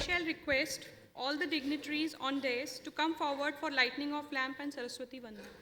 shall request all the dignitaries on dais to come forward for lighting of lamp and Saraswati Vandana.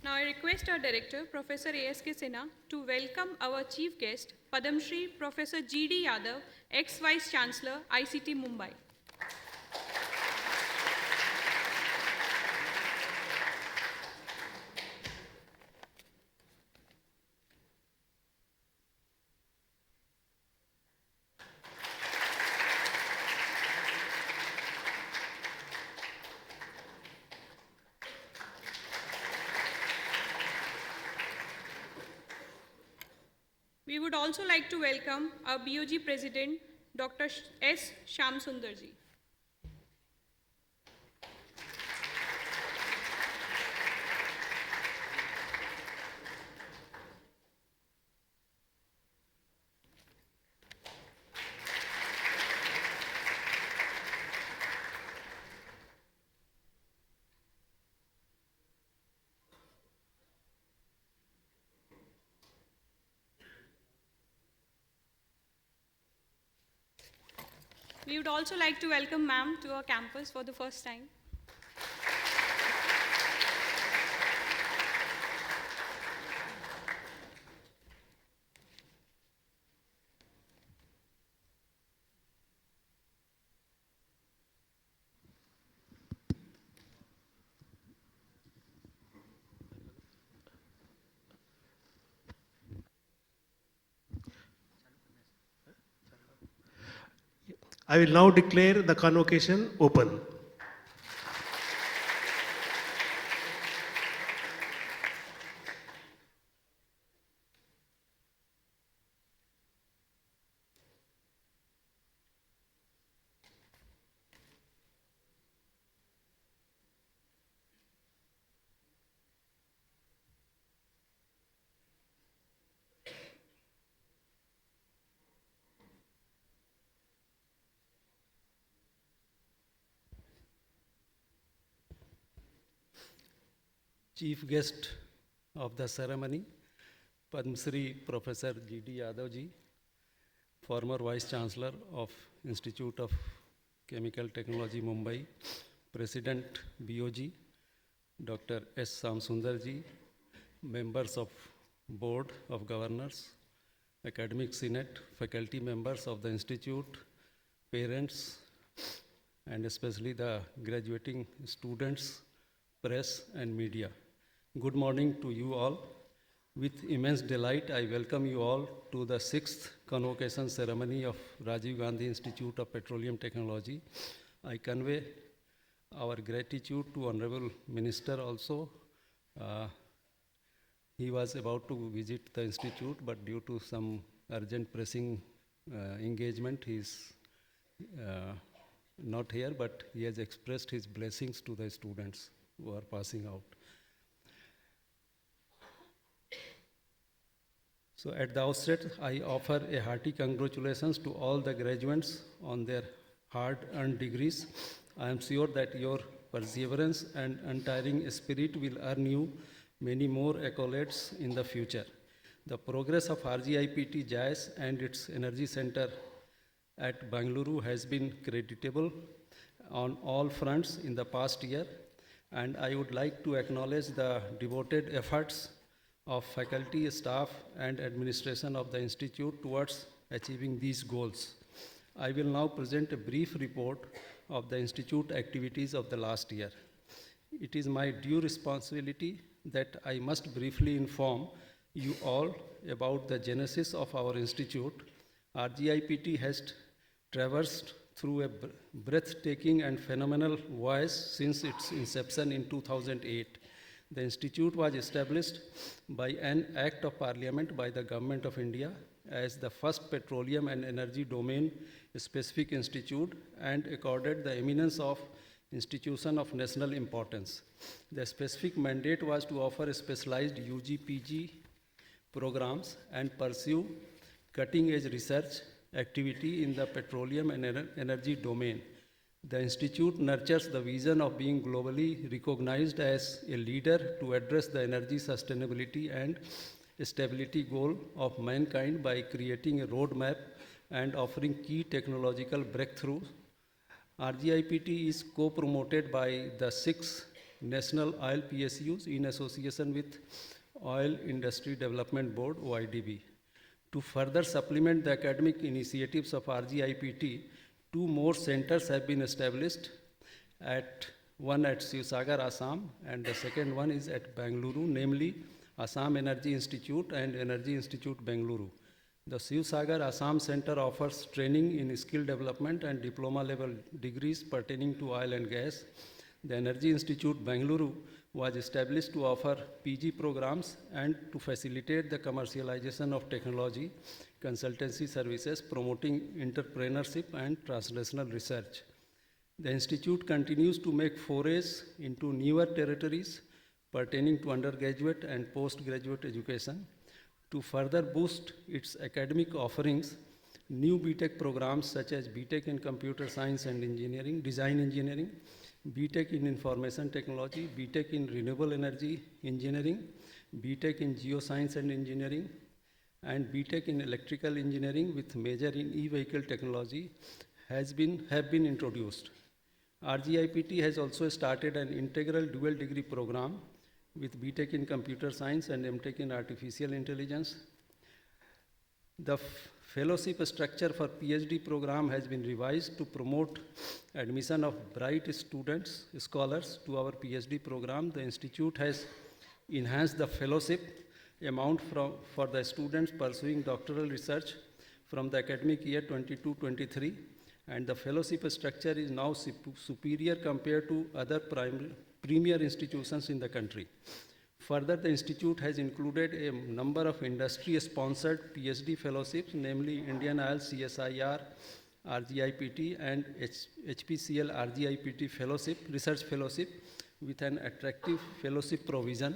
Now I request our director, Professor A.S.K. Sinha, to welcome our chief guest, Padam Shri Professor G.D. Yadav, ex-Vice Chancellor, ICT Mumbai. We would also like to welcome our BOG President, Dr. S. Shyam Sundarji. We would also like to welcome ma'am to our campus for the first time. I will now declare the convocation open. Chief guest of the ceremony, Padma Shri Professor G.D. Yadav ji, former Vice Chancellor of Institute of Chemical Technology, Mumbai, President BOG, Dr. S. Shyam Sundar ji, members of Board of Governors, Academic Senate, faculty members of the Institute, parents, and especially the graduating students, press, and media. Good morning to you all. With immense delight, I welcome you all to the 6th convocation ceremony of Rajiv Gandhi Institute of Petroleum Technology. I convey our gratitude to Honorable Minister also. He was about to visit the institute, but due to some urgent pressing engagement. He is not here, but he has expressed his blessings to the students who are passing out. So at the outset, I offer a hearty congratulations to all the graduates on their hard-earned degrees. I am sure that your perseverance and untiring spirit will earn you many more accolades in the future. The progress of RGIPT JAIS and its energy center at Bangalore has been creditable on all fronts in the past year, and I would like to acknowledge the devoted efforts of faculty, staff, and administration of the Institute towards achieving these goals. I will now present a brief report of the Institute activities of the last year. It is my due responsibility that I must briefly inform you all about the genesis of our Institute. RGIPT has traversed through a breathtaking and phenomenal voyage since its inception in 2008. The Institute was established by an Act of Parliament by the Government of India as the first petroleum and energy domain specific institute and accorded the eminence of institution of national importance. The specific mandate was to offer specialized UG/PG programs and pursue cutting-edge research activity in the petroleum and energy domain. The Institute nurtures the vision of being globally recognized as a leader to address the energy sustainability and stability goal of mankind by creating a roadmap and offering key technological breakthroughs. RGIPT is co-promoted by the 6 national oil PSUs in association with Oil Industry Development Board, OIDB. To further supplement the academic initiatives of RGIPT, 2 more centers have been established, one at Sivsagar, Assam, and the second one is at Bangalore, namely Assam Energy Institute and Energy Institute Bangalore. The Sivsagar Assam Center offers training in skill development and diploma level degrees pertaining to oil and gas. The Energy Institute Bangalore was established to offer PG programs and to facilitate the commercialization of technology, consultancy services, promoting entrepreneurship and translational research. The Institute continues to make forays into newer territories pertaining to undergraduate and postgraduate education. To further boost its academic offerings, new BTech programs such as BTech in Computer Science and Engineering, Design Engineering, BTech in Information Technology, BTech in Renewable Energy Engineering, BTech in Geoscience and Engineering, and BTech in Electrical Engineering with major in e-vehicle technology have been introduced. RGIPT has also started an integral dual degree program with BTech in Computer Science and MTech in Artificial Intelligence. The fellowship structure for PhD program has been revised to promote admission of bright scholars to our PhD program. The Institute has enhanced the fellowship amount for the students pursuing doctoral research from the academic year 22-23, and the fellowship structure is now superior compared to other premier institutions in the country. Further, the Institute has included a number of industry-sponsored PhD fellowships, namely Indian Oil CSIR, RGIPT, and HPCL RGIPT fellowship, research fellowship, with an attractive fellowship provision,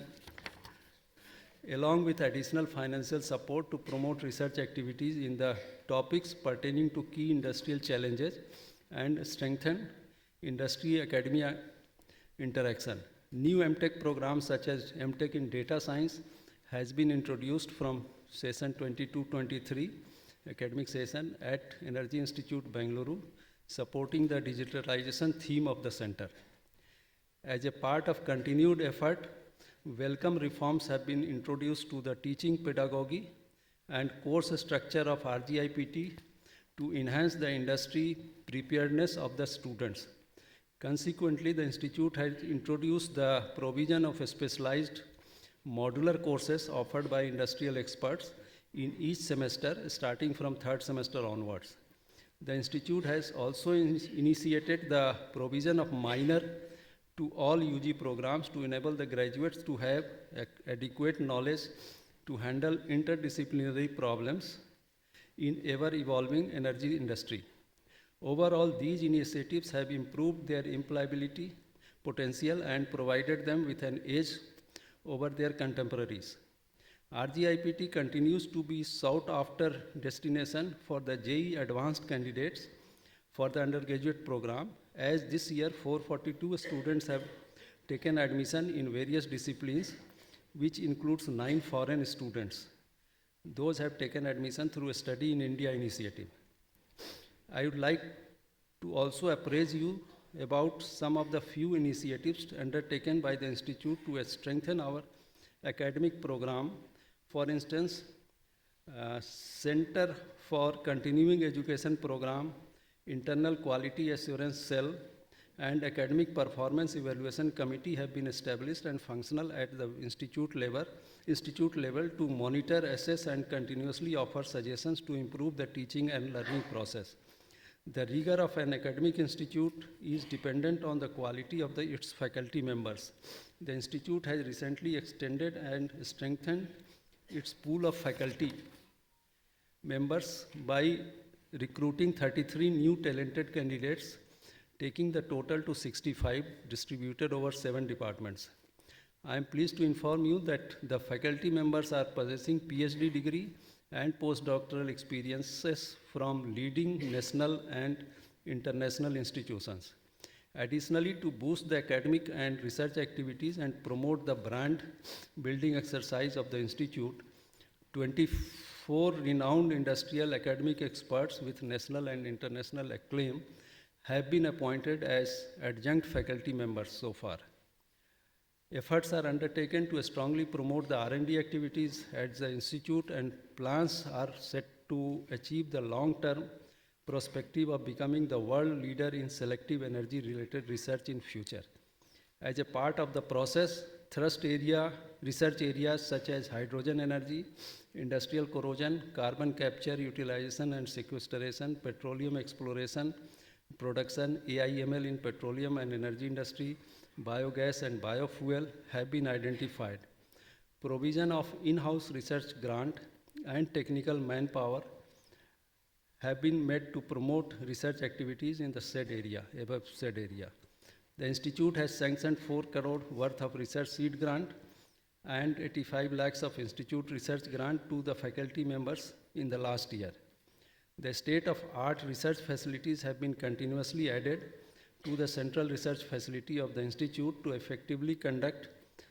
along with additional financial support to promote research activities in the topics pertaining to key industrial challenges and strengthen industry-academia interaction. New MTech programs such as MTech in Data Science has been introduced from session 22-23 academic session at Energy Institute Bangalore, supporting the digitalization theme of the center. As a part of continued effort, welcome reforms have been introduced to the teaching pedagogy and course structure of RGIPT to enhance the industry preparedness of the students. Consequently, the Institute has introduced the provision of specialized modular courses offered by industrial experts in each semester, starting from 3rd semester onwards. The Institute has also initiated the provision of minor to all UG programs to enable the graduates to have adequate knowledge to handle interdisciplinary problems. in ever-evolving energy industry. Overall, these initiatives have improved their employability potential and provided them with an edge over their contemporaries. RGIPT continues to be sought after destination for the JEE advanced candidates for the undergraduate program, as this year 442 students have taken admission in various disciplines, which includes 9 foreign students. Those have taken admission through a Study in India initiative. I would like to also appraise you about some of the few initiatives undertaken by the Institute to strengthen our academic program. For instance, Center for Continuing Education Program, Internal Quality Assurance Cell, and Academic Performance Evaluation Committee have been established and functional at the institute level to monitor, assess, and continuously offer suggestions to improve the teaching and learning process. The rigor of an academic institute is dependent on the quality of its faculty members. The institute has recently extended and strengthened its pool of faculty members by recruiting 33 new talented candidates, taking the total to 65, distributed over 7 departments. I am pleased to inform you that the faculty members are possessing PhD degree and postdoctoral experiences from leading national and international institutions. Additionally, to boost the academic and research activities and promote the brand building exercise of the Institute, 24 renowned industrial academic experts with national and international acclaim have been appointed as adjunct faculty members so far. Efforts are undertaken to strongly promote the R&D activities at the Institute, and plans are set to achieve the long-term perspective of becoming the world leader in selective energy-related research in future. As a part of the process, research areas such as hydrogen energy, industrial corrosion, carbon capture, utilization and sequestration, petroleum exploration, production, AI/ML in petroleum and energy industry, biogas and biofuel have been identified. Provision of in-house research grant and technical manpower have been made to promote research activities in the above said area. The Institute has sanctioned 4 crore worth of research seed grant and 85 lakhs of Institute research grant to the faculty members in the last year. The state-of-art research facilities have been continuously added to the central research facility of the Institute to effectively conduct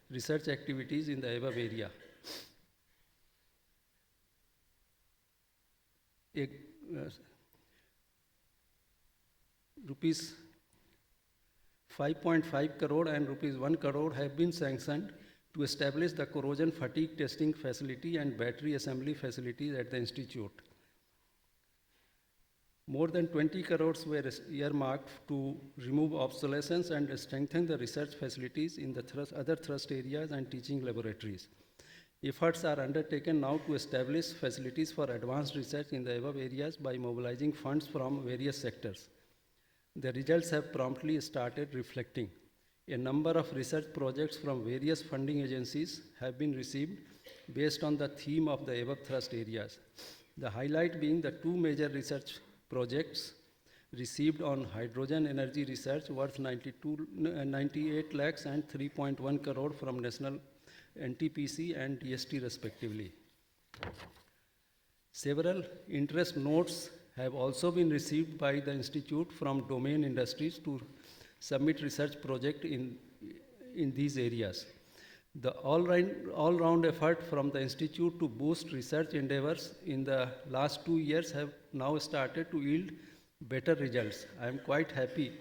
research activities in the above area. Rupees 5.5 crore and rupees 1 crore have been sanctioned to establish the corrosion fatigue testing facility and battery assembly facilities at the Institute. More than 20 crores were earmarked to remove obsolescence and strengthen the research facilities in the other thrust areas and teaching laboratories. Efforts are undertaken now to establish facilities for advanced research in the above areas by mobilizing funds from various sectors. The results have promptly started reflecting. A number of research projects from various funding agencies have been received based on the theme of the above thrust areas. The highlight being the 2 major research projects received on hydrogen energy research worth 98 lakhs and 3.1 crore from National NTPC and DST respectively. Several interest notes have also been received by the Institute from domain industries to submit research projects in these areas. The all-round effort from the Institute to boost research endeavors in the last 2 years have now started to yield better results. I am quite happy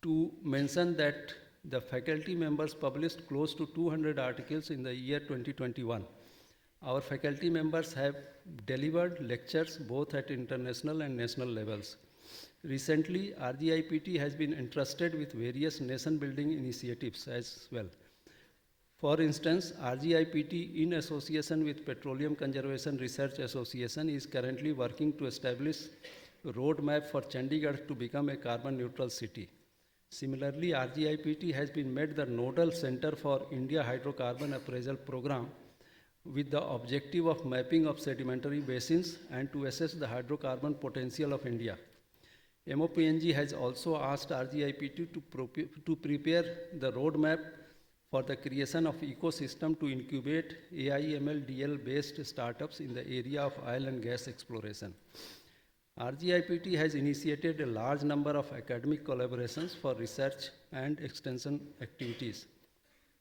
to mention that the faculty members published close to 200 articles in the year 2021. Our faculty members have delivered lectures both at international and national levels. Recently, RGIPT has been entrusted with various nation-building initiatives as well. For instance, RGIPT, in association with Petroleum Conservation Research Association, is currently working to establish a roadmap for Chandigarh to become a carbon-neutral city. Similarly, RGIPT has been made the nodal center for India Hydrocarbon Appraisal Program, with the objective of mapping of sedimentary basins and to assess the hydrocarbon potential of India. MOPNG has also asked RGIPT to prepare the roadmap for the creation of ecosystem to incubate AI/ML/DL based startups in the area of oil and gas exploration. RGIPT has initiated a large number of academic collaborations for research and extension activities.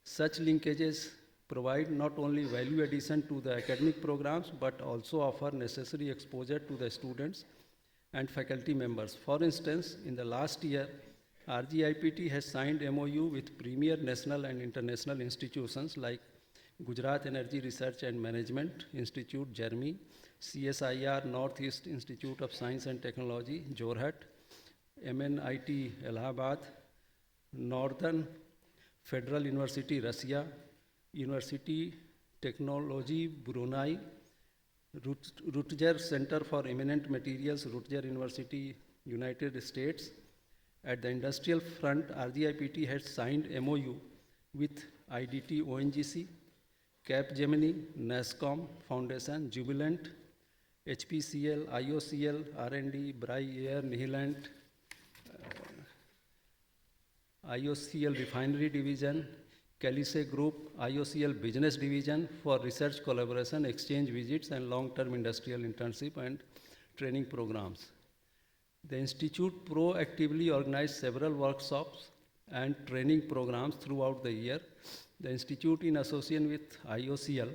Such linkages provide not only value addition to the academic programs but also offer necessary exposure to the students and faculty members. For instance, in the last year, RGIPT has signed MOU with premier national and international institutions like Gujarat Energy Research and Management Institute, Jermi, CSIR Northeast Institute of Science and Technology, Jorhat, MNIT Allahabad, Northern Federal University, Russia, University Technology, Brunei, Rutger Center for Eminent Materials, Rutger University, United States. At the industrial front, RGIPT has signed MOU with IDT ONGC, Capgemini, NASCOM Foundation, Jubilant, HPCL, IOCL, R&D, Brai Air, Nihilant, IOCL Refinery Division, Calise Group, IOCL Business Division for research collaboration, exchange visits, and long-term industrial internship and training programs. The Institute proactively organized several workshops and training programs throughout the year. The Institute, in association with IOCL,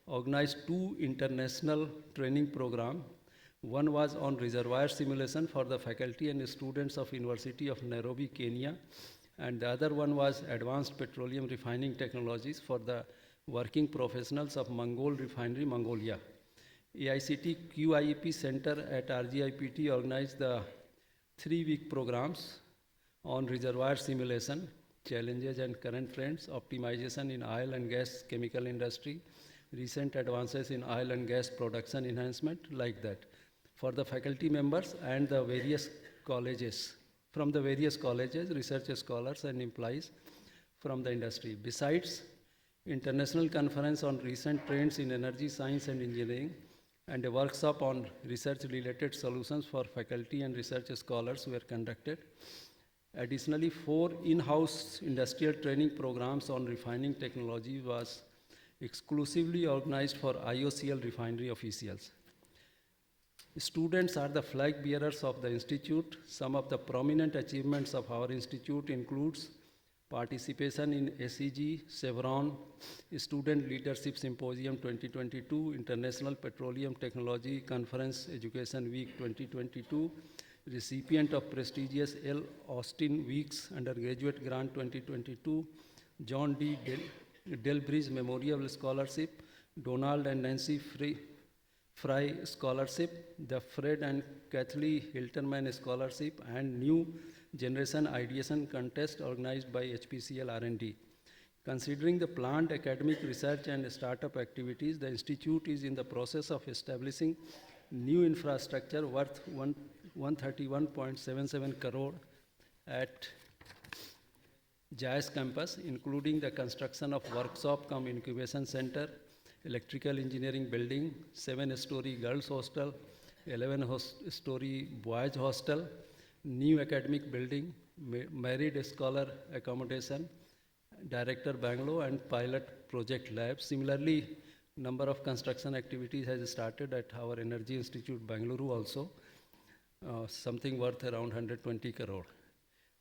organized 2 international training programs. One was on reservoir simulation for the faculty and students of University of Nairobi, Kenya, and the other one was advanced petroleum refining technologies for the working professionals of Mongol Refinery, Mongolia. AICT QIEP Center at RGIPT organized the 3-week programs on reservoir simulation, challenges and current trends, optimization in oil and gas chemical industry, recent advances in oil and gas production enhancement, like that, for the faculty members and the various colleges, from the various colleges, research scholars and employees from the industry. Besides, international conference on recent trends in energy science and engineering and a workshop on research-related solutions for faculty and research scholars were conducted. Additionally, 4 in-house industrial training programs on refining technology was exclusively organized for IOCL refinery officials. Students are the flag bearers of the Institute. Some of the prominent achievements of our Institute includes participation in SEG, Chevron, Student Leadership Symposium 2022, International Petroleum Technology Conference Education Week 2022, recipient of prestigious L. Austin Weeks Undergraduate Grant 2022, John D. Delbridge Memorial Scholarship, Donald and Nancy Fry Scholarship, the Fred and Kathleen Hilterman Scholarship, and New Generation Ideation Contest organized by HPCL R&D. Considering the planned academic research and startup activities, the Institute is in the process of establishing new infrastructure worth 131.77 crore at JAIS campus, including the construction of workshop cum incubation center, electrical engineering building, 7-story girls hostel, 11-story boys hostel, new academic building, married scholar accommodation, Director Bangalore, and pilot project lab. Similarly, number of construction activities has started at our Energy Institute Bangalore also, something worth around 120 crore.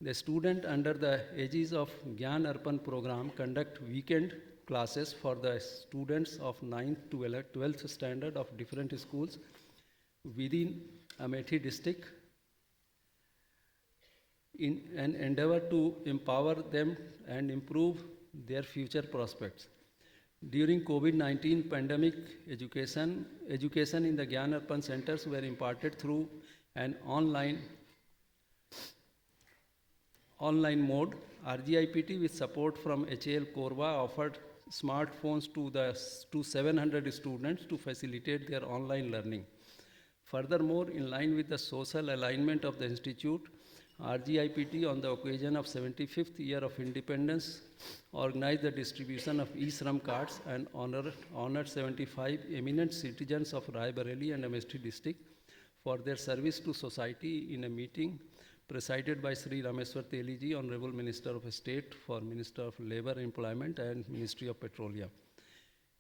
The student under the aegis of Gyan Arpan program conduct weekend classes for the students of 9th to 12th standard of different schools within Amethi district in an endeavor to empower them and improve their future prospects. During COVID-19 pandemic, education in the Gyan Arpan centers were imparted through an online mode. RGIPT, with support from HAL Korba, offered smartphones to 700 students to facilitate their online learning. Furthermore, in line with the social alignment of the Institute, RGIPT, on the occasion of 75th year of independence, organized the distribution of e-Shram cards and honored 75 eminent citizens of Rai Bareli and MST district for their service to society in a meeting presided by Sri Rameswar Teliji, Honorable Minister of State for Minister of Labor, Employment and Ministry of Petroleum.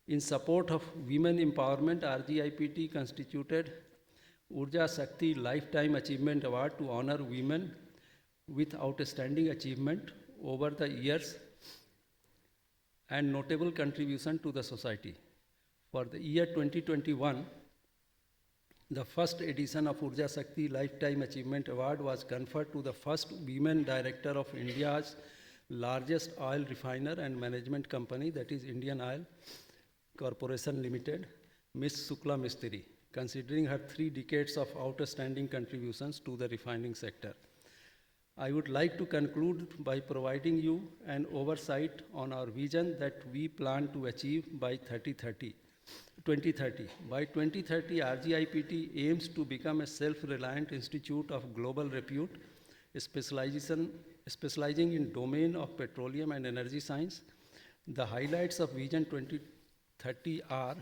In support of women empowerment, RGIPT constituted Urja Shakti Lifetime Achievement Award to honor women with outstanding achievement over the years and notable contribution to the society. For the year 2021, the first edition of Urja Shakti Lifetime Achievement Award was conferred to the first women director of India's largest oil refiner and management company, that is Indian Oil Corporation Limited, Ms. Sukla Mistry, considering her 3 decades of outstanding contributions to the refining sector. I would like to conclude by providing you an oversight on our vision that we plan to achieve by 2030. By 2030, RGIPT aims to become a self-reliant institute of global repute, specializing in domain of petroleum and energy science. The highlights of Vision 2030 are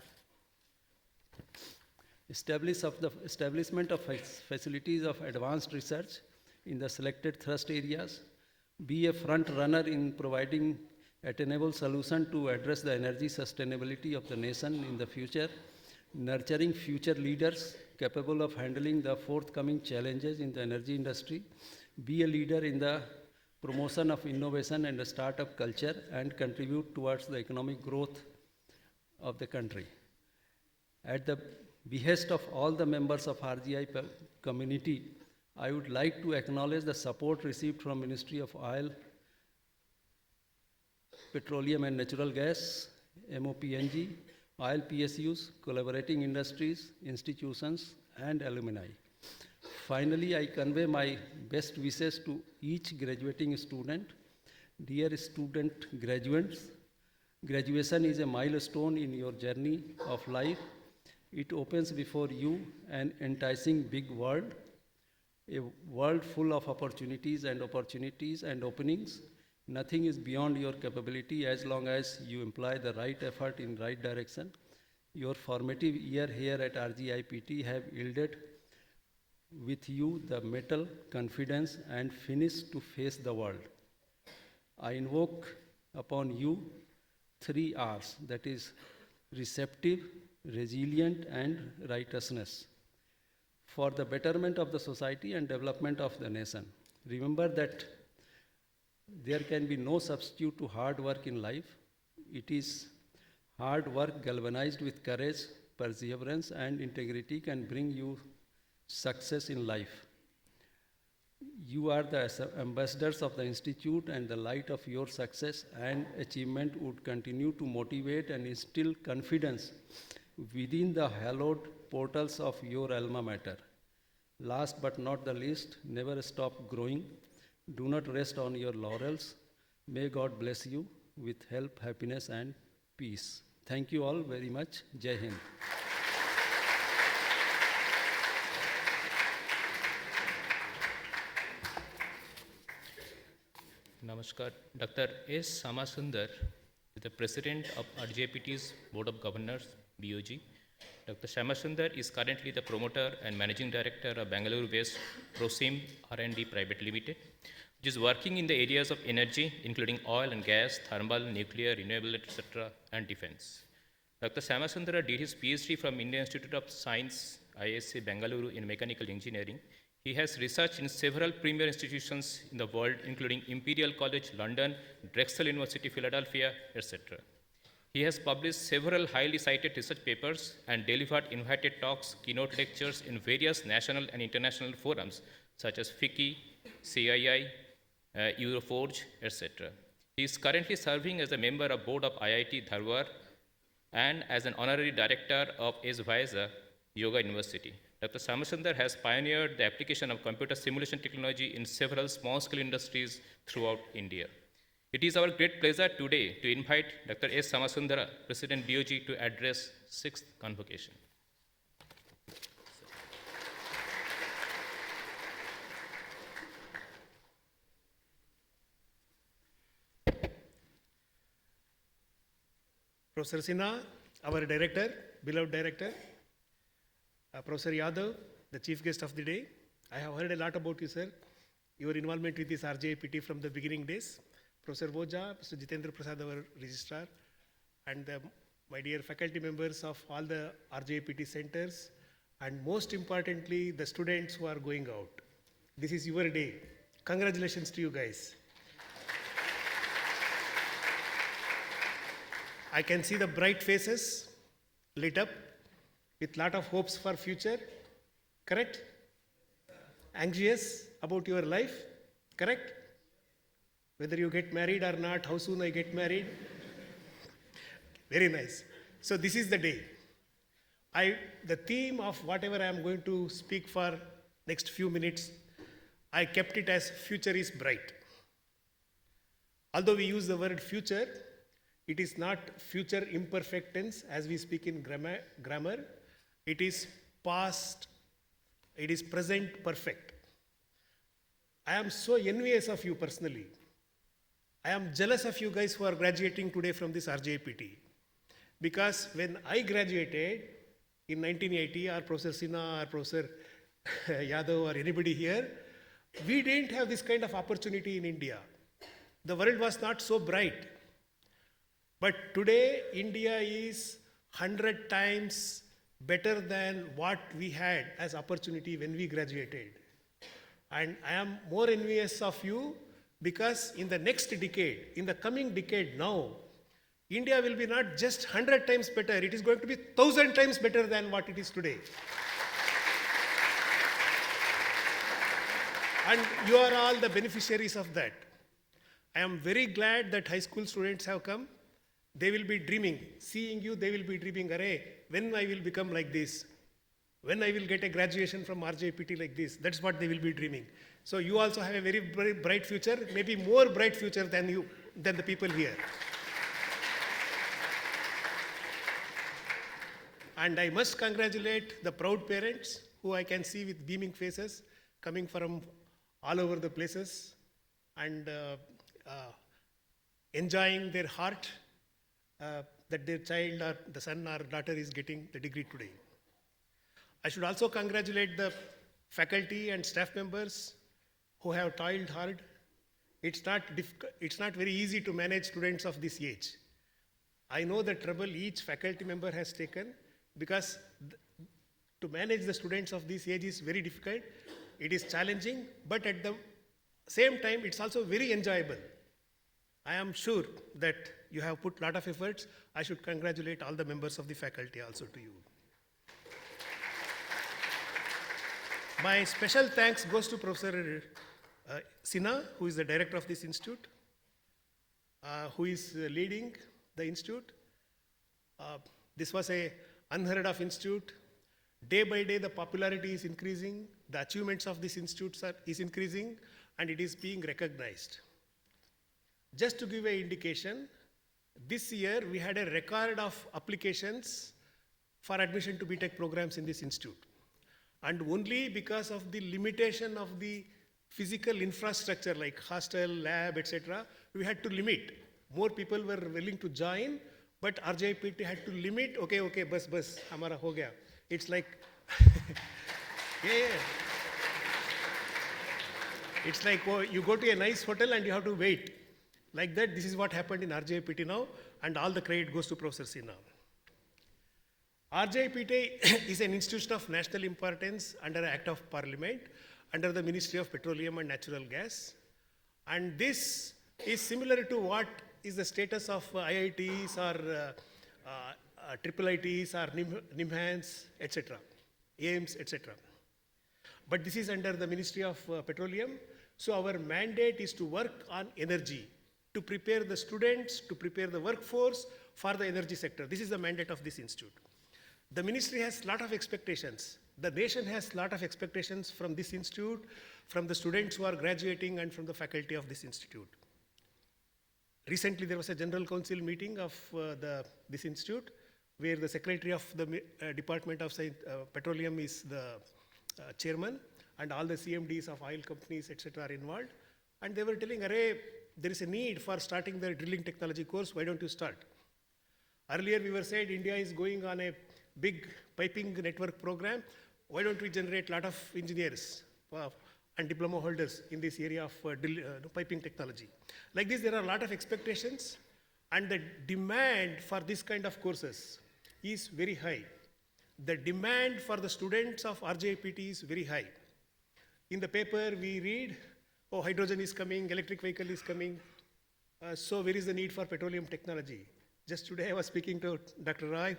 establishment of facilities of advanced research in the selected thrust areas, be a front runner in providing attainable solution to address the energy sustainability of the nation in the future, nurturing future leaders capable of handling the forthcoming challenges in the energy industry, be a leader in the promotion of innovation and the startup culture, and contribute towards the economic growth of the country. At the behest of all the members of RGI community, I would like to acknowledge the support received from Ministry of Oil, Petroleum and Natural Gas, MOPNG, oil PSUs, collaborating industries, institutions, and alumni. Finally, I convey my best wishes to each graduating student. Dear student graduates, graduation is a milestone in your journey of life. It opens before you an enticing big world, a world full of opportunities and openings. Nothing is beyond your capability as long as you employ the right effort in right direction. Your formative year here at RGIPT have yielded with you the mettle, confidence, and finish to face the world. I invoke upon you 3 R's, that is receptive, resilient, and righteousness, for the betterment of the society and development of the nation. Remember that there can be no substitute to hard work in life. It is hard work galvanized with courage, perseverance, and integrity can bring you success in life. You are the ambassadors of the Institute, and the light of your success and achievement would continue to motivate and instill confidence within the hallowed portals of your alma mater. Last but not the least, never stop growing. Do not rest on your laurels. May God bless you with health, happiness, and peace. Thank you all very much. Jai Hind. Namaskar. Dr. S. Samasundar, the President of RGIPT's Board of Governors, BOG. Dr. Samasundar is currently the promoter and managing director of Bangalore-based ProSim R&D Private Limited, which is working in the areas of energy, including oil and gas, thermal, nuclear, renewable, etc., and defense. Dr. Samasundara did his PhD from Indian Institute of Science, ISC, Bangalore, in mechanical engineering. He has researched in several premier institutions in the world, including Imperial College London, Drexel University Philadelphia, etc. He has published several highly cited research papers and delivered invited talks, keynote lectures in various national and international forums, such as FICCI, CII, Euroforge, etc. He is currently serving as a member of board of IIT Dharwad and as an honorary director of S. Yoga University. Dr. Samasundar has pioneered the application of computer simulation technology in several small-scale industries throughout India. It is our great pleasure today to invite Dr. S. Samasundara, President BOG, to address 6th Convocation. Professor Sinha, our director, beloved director, Professor Yadav, the chief guest of the day. I have heard a lot about you, sir. Your involvement with this RGIPT from the beginning days. Professor Boja, Mr. Jitendra Prasad, our registrar, and my dear faculty members of all the RGIPT centers, and most importantly, the students who are going out. This is your day. Congratulations to you guys. I can see the bright faces lit up with lot of hopes for future, correct? Anxious about your life, correct? Whether you get married or not, how soon I get married. Very nice. So this is the day. The theme of whatever I am going to speak for next few minutes, I kept it as future is bright. Although we use the word future, it is not future imperfect tense as we speak in grammar. It is past, it is present perfect. I am so envious of you personally. I am jealous of you guys who are graduating today from this RGIPT. Because when I graduated in 1980, or Professor Sinha or Professor Yadav or anybody here, we didn't have this kind of opportunity in India. The world was not so bright. But today, India is 100 times better than what we had as opportunity when we graduated. And I am more envious of you because in the next decade, in the coming decade now, India will be not just 100 times better, it is going to be 1,000 times better than what it is today. And you are all the beneficiaries of that. I am very glad that high school students have come. They will be dreaming. Seeing you, they will be dreaming, Arey, when I will become like this? When I will get a graduation from RJPT like this? That's what they will be dreaming. So you also have a very, very bright future, maybe more bright future than the people here. And I must congratulate the proud parents who I can see with beaming faces coming from all over the places and enjoying their heart that their child or the son or daughter is getting the degree today. I should also congratulate the faculty and staff members who have toiled hard. It's not very easy to manage students of this age. I know the trouble each faculty member has taken because to manage the students of this age is very difficult. It is challenging, but at the same time, it's also very enjoyable. I am sure that you have put a lot of efforts. I should congratulate all the members of the faculty also to you. My special thanks goes to Professor Sinha, who is the director of this institute, who is leading the institute. This was an unheard of institute. Day by day, the popularity is increasing, the achievements of this institute is increasing, and it is being recognized. Just to give an indication, this year we had a record of applications for admission to BTech programs in this institute. And only because of the limitation of the physical infrastructure like hostel, lab, etc., we had to limit. More people were willing to join, but RGIPT had to limit, okay, bus, hamara ho gaya. It's like, yeah. It's like, oh, you go to a nice hotel and you have to wait. Like that, this is what happened in RGIPT now, and all the credit goes to Professor Sinha. RGIPT is an institution of national importance under an Act of Parliament, under the Ministry of Petroleum and Natural Gas. And this is similar to what is the status of IITs or triple ITs or NIMHANS, etc., AIMS, etc. But this is under the Ministry of Petroleum. So our mandate is to work on energy, to prepare the students, to prepare the workforce for the energy sector. This is the mandate of this institute. The ministry has a lot of expectations. The nation has a lot of expectations from this institute, from the students who are graduating and from the faculty of this institute. Recently, there was a General Council meeting of this institute where the Secretary of the Department of Petroleum is the chairman and all the CMDs of oil companies, etc. are involved. And they were telling, Arey, there is a need for starting the drilling technology course, why don't you start? Earlier we were said India is going on a big piping network program. Why don't we generate a lot of engineers and diploma holders in this area of piping technology? Like this, there are a lot of expectations, and the demand for this kind of courses is very high. The demand for the students of RGIPT is very high. In the paper we read, oh, hydrogen is coming, electric vehicle is coming, so where is the need for petroleum technology? Just today I was speaking to Dr. Roy,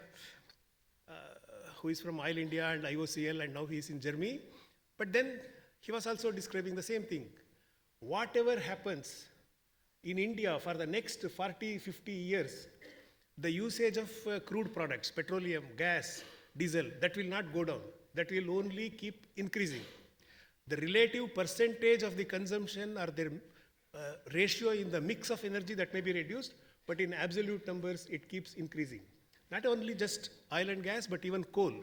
who is from Oil India and IOCL, and now he is in Germany. But then he was also describing the same thing. Whatever happens in India for the next 40, 50 years, the usage of crude products, petroleum, gas, diesel, that will not go down. That will only keep increasing. The relative percentage of the consumption or their ratio in the mix of energy, that may be reduced, but in absolute numbers, it keeps increasing. Not only just oil and gas, but even coal.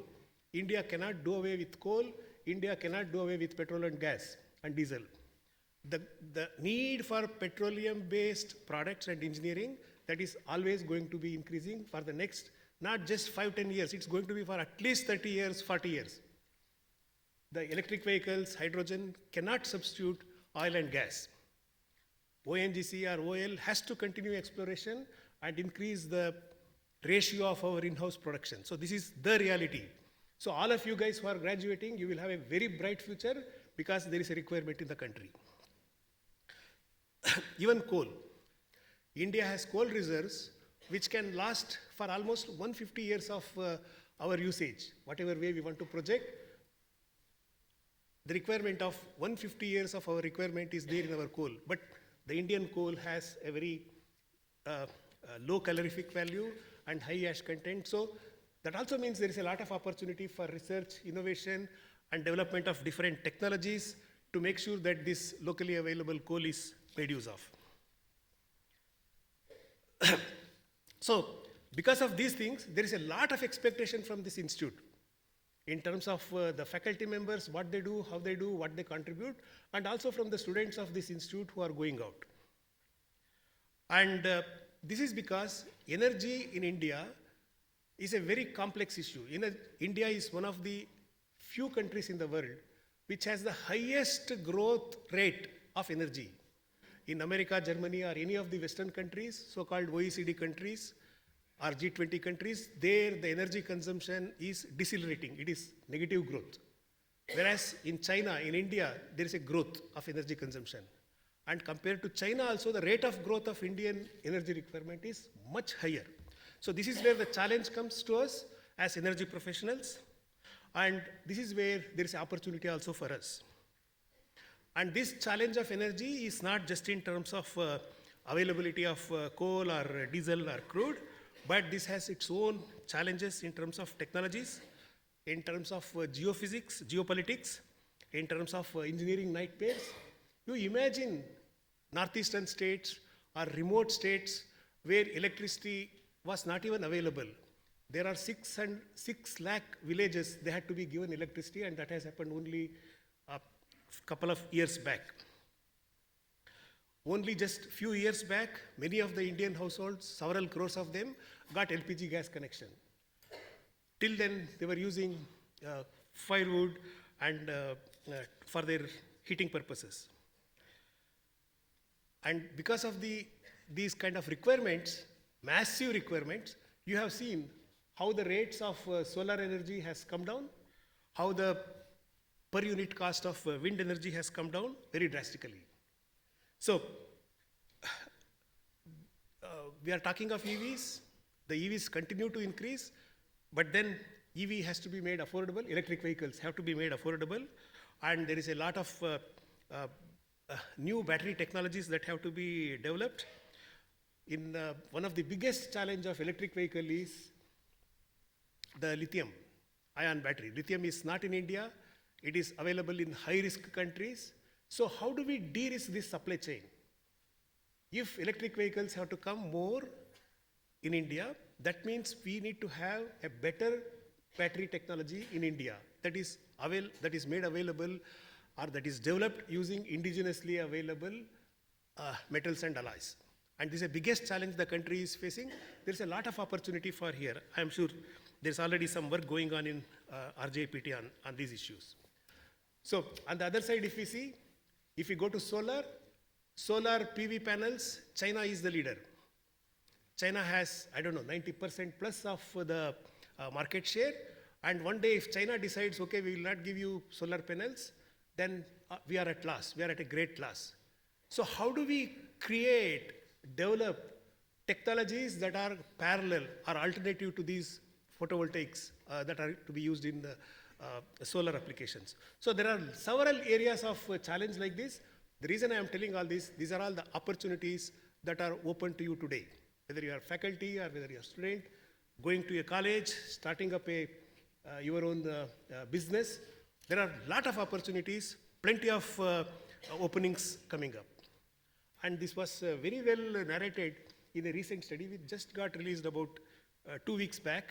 India cannot do away with coal. India cannot do away with petrol and gas and diesel. The need for petroleum-based products and engineering, that is always going to be increasing for the next, not just 5-10 years, it's going to be for at least 30 years, 40 years. The electric vehicles, hydrogen cannot substitute oil and gas. ONGC or OL has to continue exploration and increase the ratio of our in-house production. So this is the reality. So all of you guys who are graduating, you will have a very bright future because there is a requirement in the country. Even coal. India has coal reserves which can last for almost 150 years of our usage. Whatever way we want to project, the requirement of 150 years of our requirement is there in our coal. But the Indian coal has a very low calorific value and high ash content. So that also means there is a lot of opportunity for research, innovation, and development of different technologies to make sure that this locally available coal is made use of. So because of these things, there is a lot of expectation from this institute in terms of the faculty members, what they do, how they do, what they contribute, and also from the students of this institute who are going out. And this is because energy in India is a very complex issue. India is one of the few countries in the world which has the highest growth rate of energy. In America, Germany, or any of the Western countries, so-called OECD countries, or G20 countries, there the energy consumption is decelerating. It is negative growth. Whereas in China, in India, there is a growth of energy consumption. And compared to China also, the rate of growth of Indian energy requirement is much higher. So this is where the challenge comes to us as energy professionals. And this is where there is opportunity also for us. And this challenge of energy is not just in terms of availability of coal or diesel or crude, but this has its own challenges in terms of technologies, in terms of geophysics, geopolitics, in terms of engineering night pairs. You imagine northeastern states or remote states where electricity was not even available. There are 6 lakh villages, they had to be given electricity, and that has happened only a couple of years back. Only just few years back, many of the Indian households, several crores of them, got LPG gas connection. Till then, they were using firewood and for their heating purposes. And because of these kind of requirements, massive requirements, you have seen how the rates of solar energy has come down, how the per unit cost of wind energy has come down very drastically. So, we are talking of EVs. The EVs continue to increase, but then EV has to be made affordable. Electric vehicles have to be made affordable, and there is a lot of new battery technologies that have to be developed. One of the biggest challenge of electric vehicle is the lithium-ion battery. Lithium is not in India. It is available in high-risk countries. So how do we de-risk this supply chain? If electric vehicles have to come more in India, that means we need to have a better battery technology in India that is made available or that is developed using indigenously available metals and alloys. And this is the biggest challenge the country is facing. There's a lot of opportunity for here. I'm sure there's already some work going on in RGIPT on these issues. So on the other side, if we see, if we go to solar PV panels, China is the leader. China has, I don't know, 90% plus of the market share. And one day if China decides, okay, we will not give you solar panels, then we are at loss. We are at a great loss. So how do we develop technologies that are parallel or alternative to these photovoltaics that are to be used in the solar applications? So there are several areas of challenge like this. The reason I am telling all this, these are all the opportunities that are open to you today. Whether you are faculty or whether you are a student, going to a college, starting up your own business, there are a lot of opportunities, plenty of openings coming up. And this was very well narrated in a recent study which just got released about 2 weeks back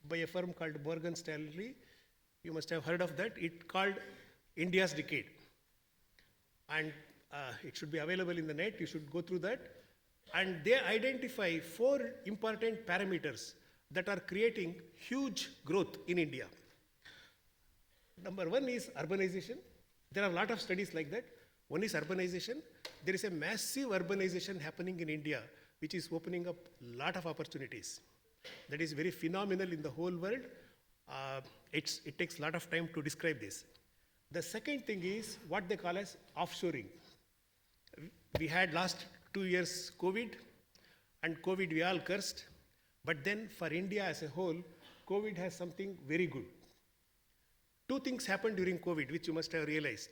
by a firm called Morgan Stanley. You must have heard of that. It called India's Decade. And it should be available in the net. You should go through that. And they identify 4 important parameters that are creating huge growth in India. Number 1 is urbanization. There are a lot of studies like that. One is urbanization. There is a massive urbanization happening in India, which is opening up a lot of opportunities. That is very phenomenal in the whole world. It takes a lot of time to describe this. The second thing is what they call as offshoring. We had last 2 years COVID, and COVID we all cursed. But then for India as a whole, COVID has something very good. 2 things happened during COVID, which you must have realized.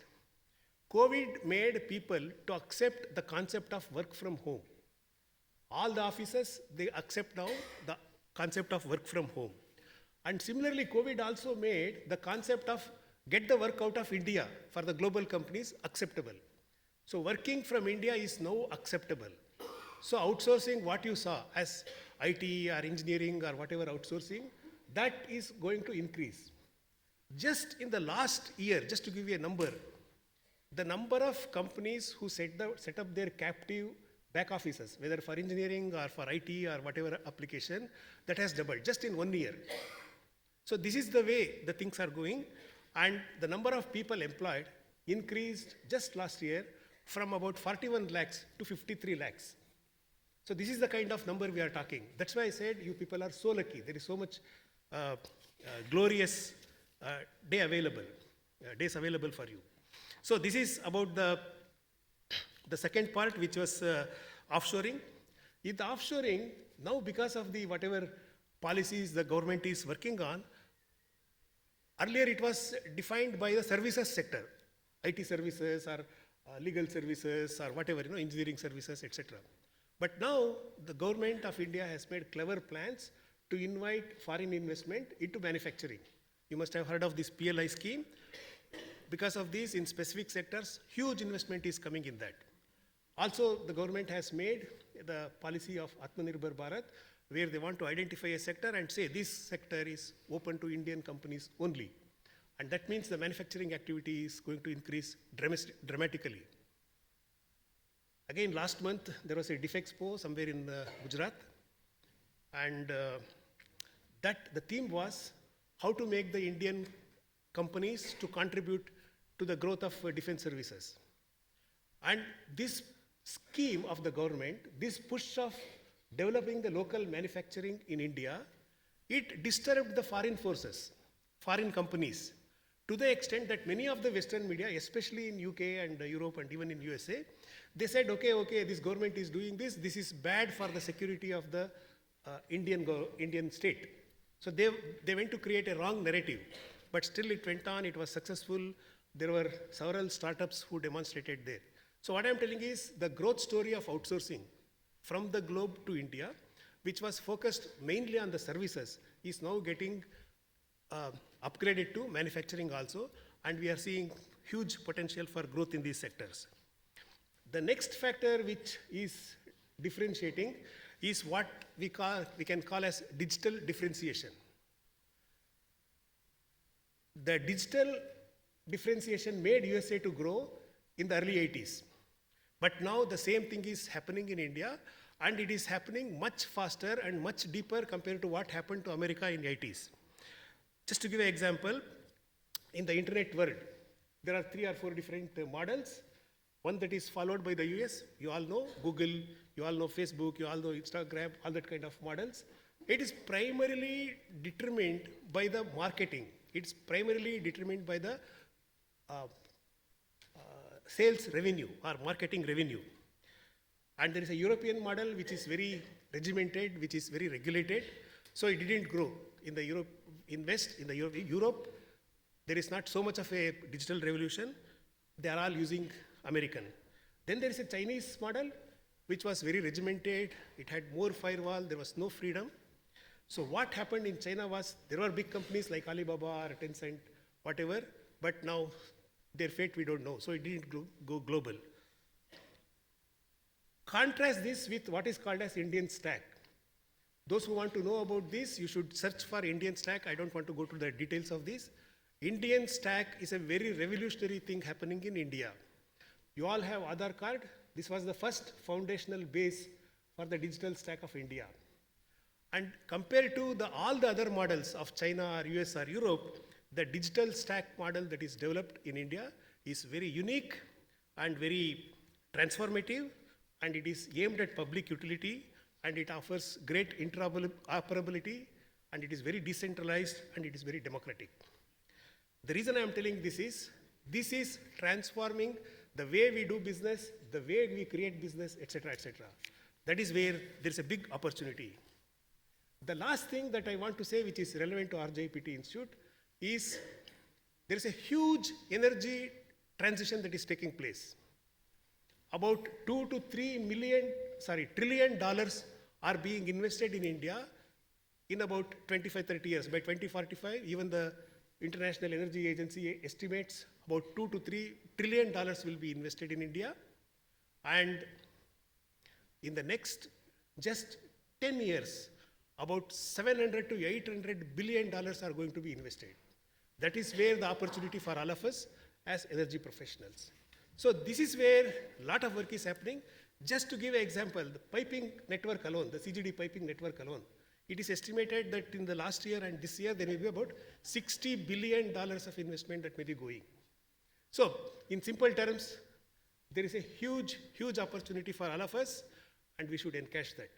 COVID made people to accept the concept of work from home. All the offices, they accept now the concept of work from home. And similarly, COVID also made the concept of get the work out of India for the global companies acceptable. So working from India is now acceptable. So outsourcing, what you saw as IT or engineering or whatever outsourcing, that is going to increase. Just in the last year, just to give you a number, the number of companies who set up their captive back offices, whether for engineering or for IT or whatever application, that has doubled just in 1 year. So this is the way the things are going, and the number of people employed increased just last year from about 41 lakhs to 53 lakhs. So this is the kind of number we are talking. That's why I said you people are so lucky. There is so much glorious days available for you. So this is about the second part, which was offshoring. In the offshoring, now because of the whatever policies the government is working on, earlier it was defined by the services sector, IT services or legal services or whatever, engineering services, etc. But now the government of India has made clever plans to invite foreign investment into manufacturing. You must have heard of this PLI scheme. Because of this, in specific sectors, huge investment is coming in that. Also, the government has made the policy of Atmanirbhar Bharat, where they want to identify a sector and say this sector is open to Indian companies only. And that means the manufacturing activity is going to increase dramatically. Again, last month, there was a DIF Expo somewhere in Gujarat. And the theme was how to make the Indian companies to contribute to the growth of defense services. And this scheme of the government, this push of developing the local manufacturing in India, it disturbed the foreign forces, foreign companies, to the extent that many of the Western media, especially in UK and Europe and even in USA, they said, okay, this government is doing this is bad for the security of the Indian state. So they went to create a wrong narrative. But still it went on, it was successful. There were several startups who demonstrated there. So what I'm telling is the growth story of outsourcing from the globe to India, which was focused mainly on the services, is now getting upgraded to manufacturing also, and we are seeing huge potential for growth in these sectors. The next factor which is differentiating is what we can call as digital differentiation. The digital differentiation made USA to grow in the early 80s. But now the same thing is happening in India, and it is happening much faster and much deeper compared to what happened to America in the 80s. Just to give an example, in the internet world, there are 3 or 4 different models. One that is followed by the US, you all know Google, you all know Facebook, you all know Instagram, all that kind of models. It is primarily determined by the marketing. It's primarily determined by the sales revenue or marketing revenue. And there is a European model which is very regimented, which is very regulated. So it didn't grow. In the Europe, Europe, there is not so much of a digital revolution. They are all using American. Then there is a Chinese model which was very regimented. It had more firewall. There was no freedom. So what happened in China was there were big companies like Alibaba or Tencent, whatever, but now their fate we don't know. So it didn't go global. Contrast this with what is called as Indian stack. Those who want to know about this, you should search for Indian stack. I don't want to go to the details of this. Indian stack is a very revolutionary thing happening in India. You all have Aadhaar card. This was the first foundational base for the digital stack of India. And compared to all the other models of China or US or Europe, the digital stack model that is developed in India is very unique and very transformative, and it is aimed at public utility, and it offers great interoperability, and it is very decentralized, and it is very democratic. The reason I am telling this is transforming the way we do business, the way we create business, etc., etc. That is where there is a big opportunity. The last thing that I want to say, which is relevant to RGIPT Institute, is there is a huge energy transition that is taking place. About $2 to $3 trillion are being invested in India in about 25-30 years. By 2045, even the International Energy Agency estimates about $2 to $3 trillion will be invested in India. And in the next just 10 years, about $700 to $800 billion are going to be invested. That is where the opportunity for all of us as energy professionals. So this is where a lot of work is happening. Just to give an example, the piping network alone, the CGD piping network alone, it is estimated that in the last year and this year, there may be about $60 billion of investment that may be going. So in simple terms, there is a huge, huge opportunity for all of us, and we should encash that.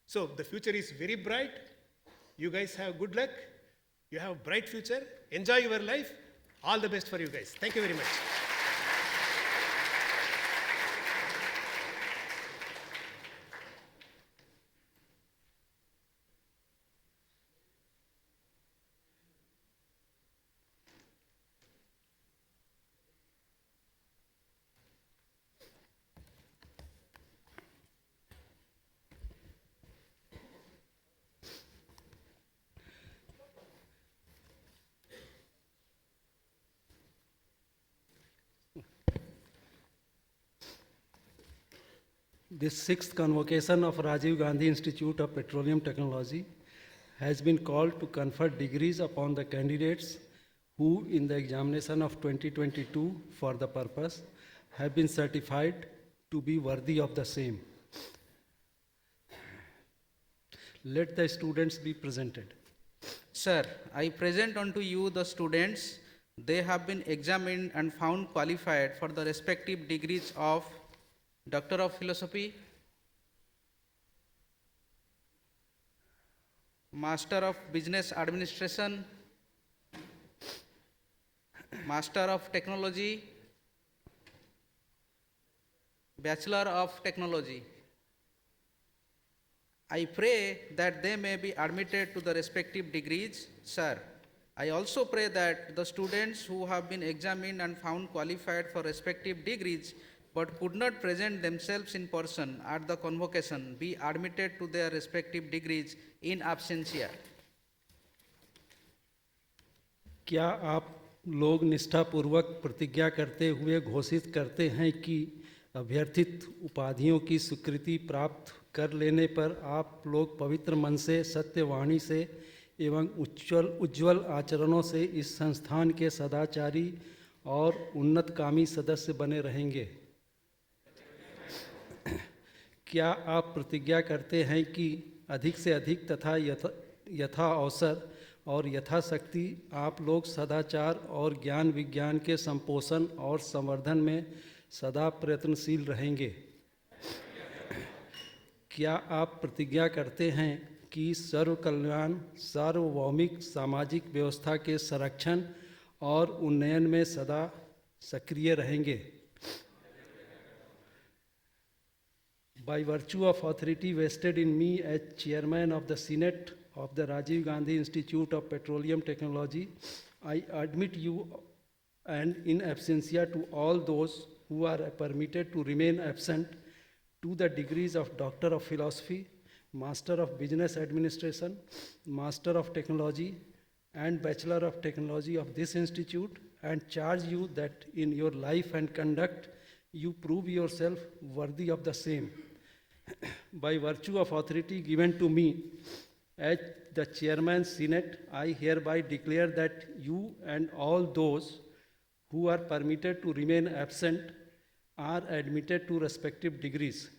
So the future is very bright. You guys have good luck. You have a bright future. Enjoy your life. All the best for you guys. Thank you very much. This 6th convocation of Rajiv Gandhi Institute of Petroleum Technology has been called to confer degrees upon the candidates who, in the examination of 2022 for the purpose, have been certified to be worthy of the same. Let the students be presented. Sir, I present unto you the students. They have been examined and found qualified for the respective degrees of Doctor of Philosophy, Master of Business Administration, Master of Technology, Bachelor of Technology. I pray that they may be admitted to the respective degrees, sir. I also pray that the students who have been examined and found qualified for respective degrees but could not present themselves in person at the convocation be admitted to their respective degrees in absentia. क्या आप लोग निष्ठापूर्वक प्रतिज्ञा करते हुए घोषित करते हैं कि अभ्यर्थित उपाधियों की स्वीकृति प्राप्त कर लेने पर आप लोग पवित्र मन से, सत्यवाणी से एवं उज्ज्वल आचरणों से इस संस्थान के सदाचारी और उन्नतकामी सदस्य बने रहेंगे? क्या आप प्रतिज्ञा करते हैं कि अधिक से अधिक तथा यथा अवसर और यथाशक्ति आप लोग सदाचार और ज्ञान विज्ञान के संपोषण और संवर्धन में सदा प्रयत्नशील रहेंगे? क्या आप प्रतिज्ञा करते हैं कि सर्व कल्याण सार्वभौमिक सामाजिक व्यवस्था के संरक्षण और उन्नयन में सदा सक्रिय रहेंगे? By virtue of authority vested in me as chairman of the Senate of the Rajiv Gandhi Institute of Petroleum Technology, I admit you and in absentia to all those who are permitted to remain absent to the degrees of Doctor of Philosophy, Master of Business Administration, Master of Technology, and Bachelor of Technology of this institute, and charge you that in your life and conduct you prove yourself worthy of the same. By virtue of authority given to me as the Chairman Senate, I hereby declare that you and all those who are permitted to remain absent are admitted to respective degrees.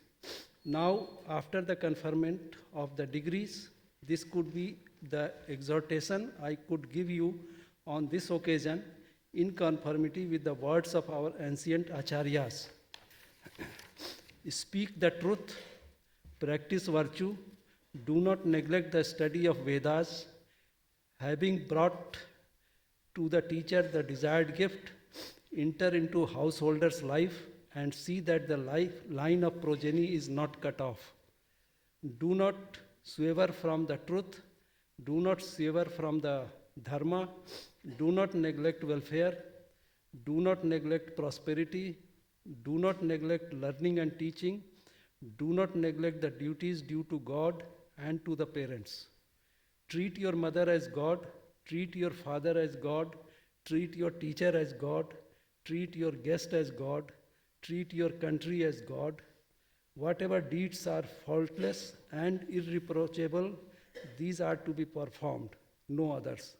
Now, after the conferment of the degrees, this could be the exhortation I could give you on this occasion in conformity with the words of our ancient acharyas. Speak the truth, practice virtue, do not neglect the study of Vedas, having brought to the teacher the desired gift, enter into householder's life and see that the line of progeny is not cut off. Do not swerve from the truth, do not swerve from the dharma, do not neglect welfare, do not neglect prosperity, do not neglect learning and teaching, do not neglect the duties due to God and to the parents. Treat your mother as God, treat your father as God, treat your teacher as God, treat your guest as God, treat your country as God. Whatever deeds are faultless and irreproachable, these are to be performed, no others.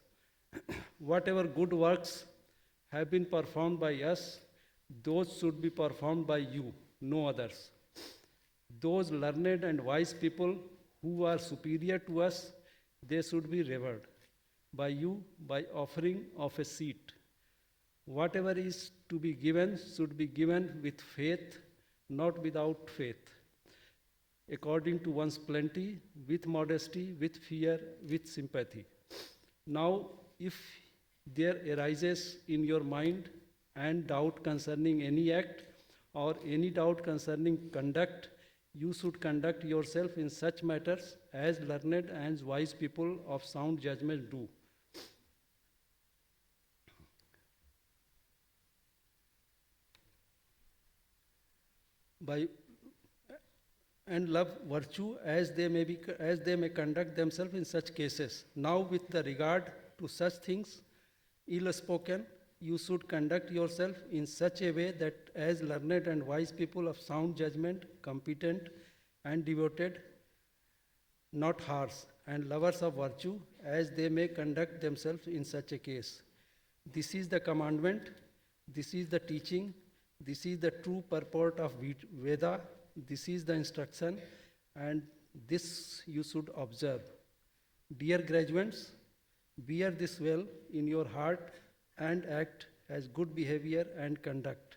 Whatever good works have been performed by us, those should be performed by you, no others. Those learned and wise people who are superior to us, they should be revered by you by offering of a seat. Whatever is to be given should be given with faith, not without faith, according to one's plenty, with modesty, with fear, with sympathy. Now, if there arises in your mind and doubt concerning any act or any doubt concerning conduct, you should conduct yourself in such matters as learned and wise people of sound judgment do. And love virtue as they may conduct themselves in such cases. Now, with the regard to such things, ill-spoken, you should conduct yourself in such a way that as learned and wise people of sound judgment, competent and devoted, not harsh, and lovers of virtue, as they may conduct themselves in such a case. This is the commandment, this is the teaching, this is the true purport of Veda, this is the instruction, and this you should observe. Dear graduates, bear this well in your heart and act as good behavior and conduct.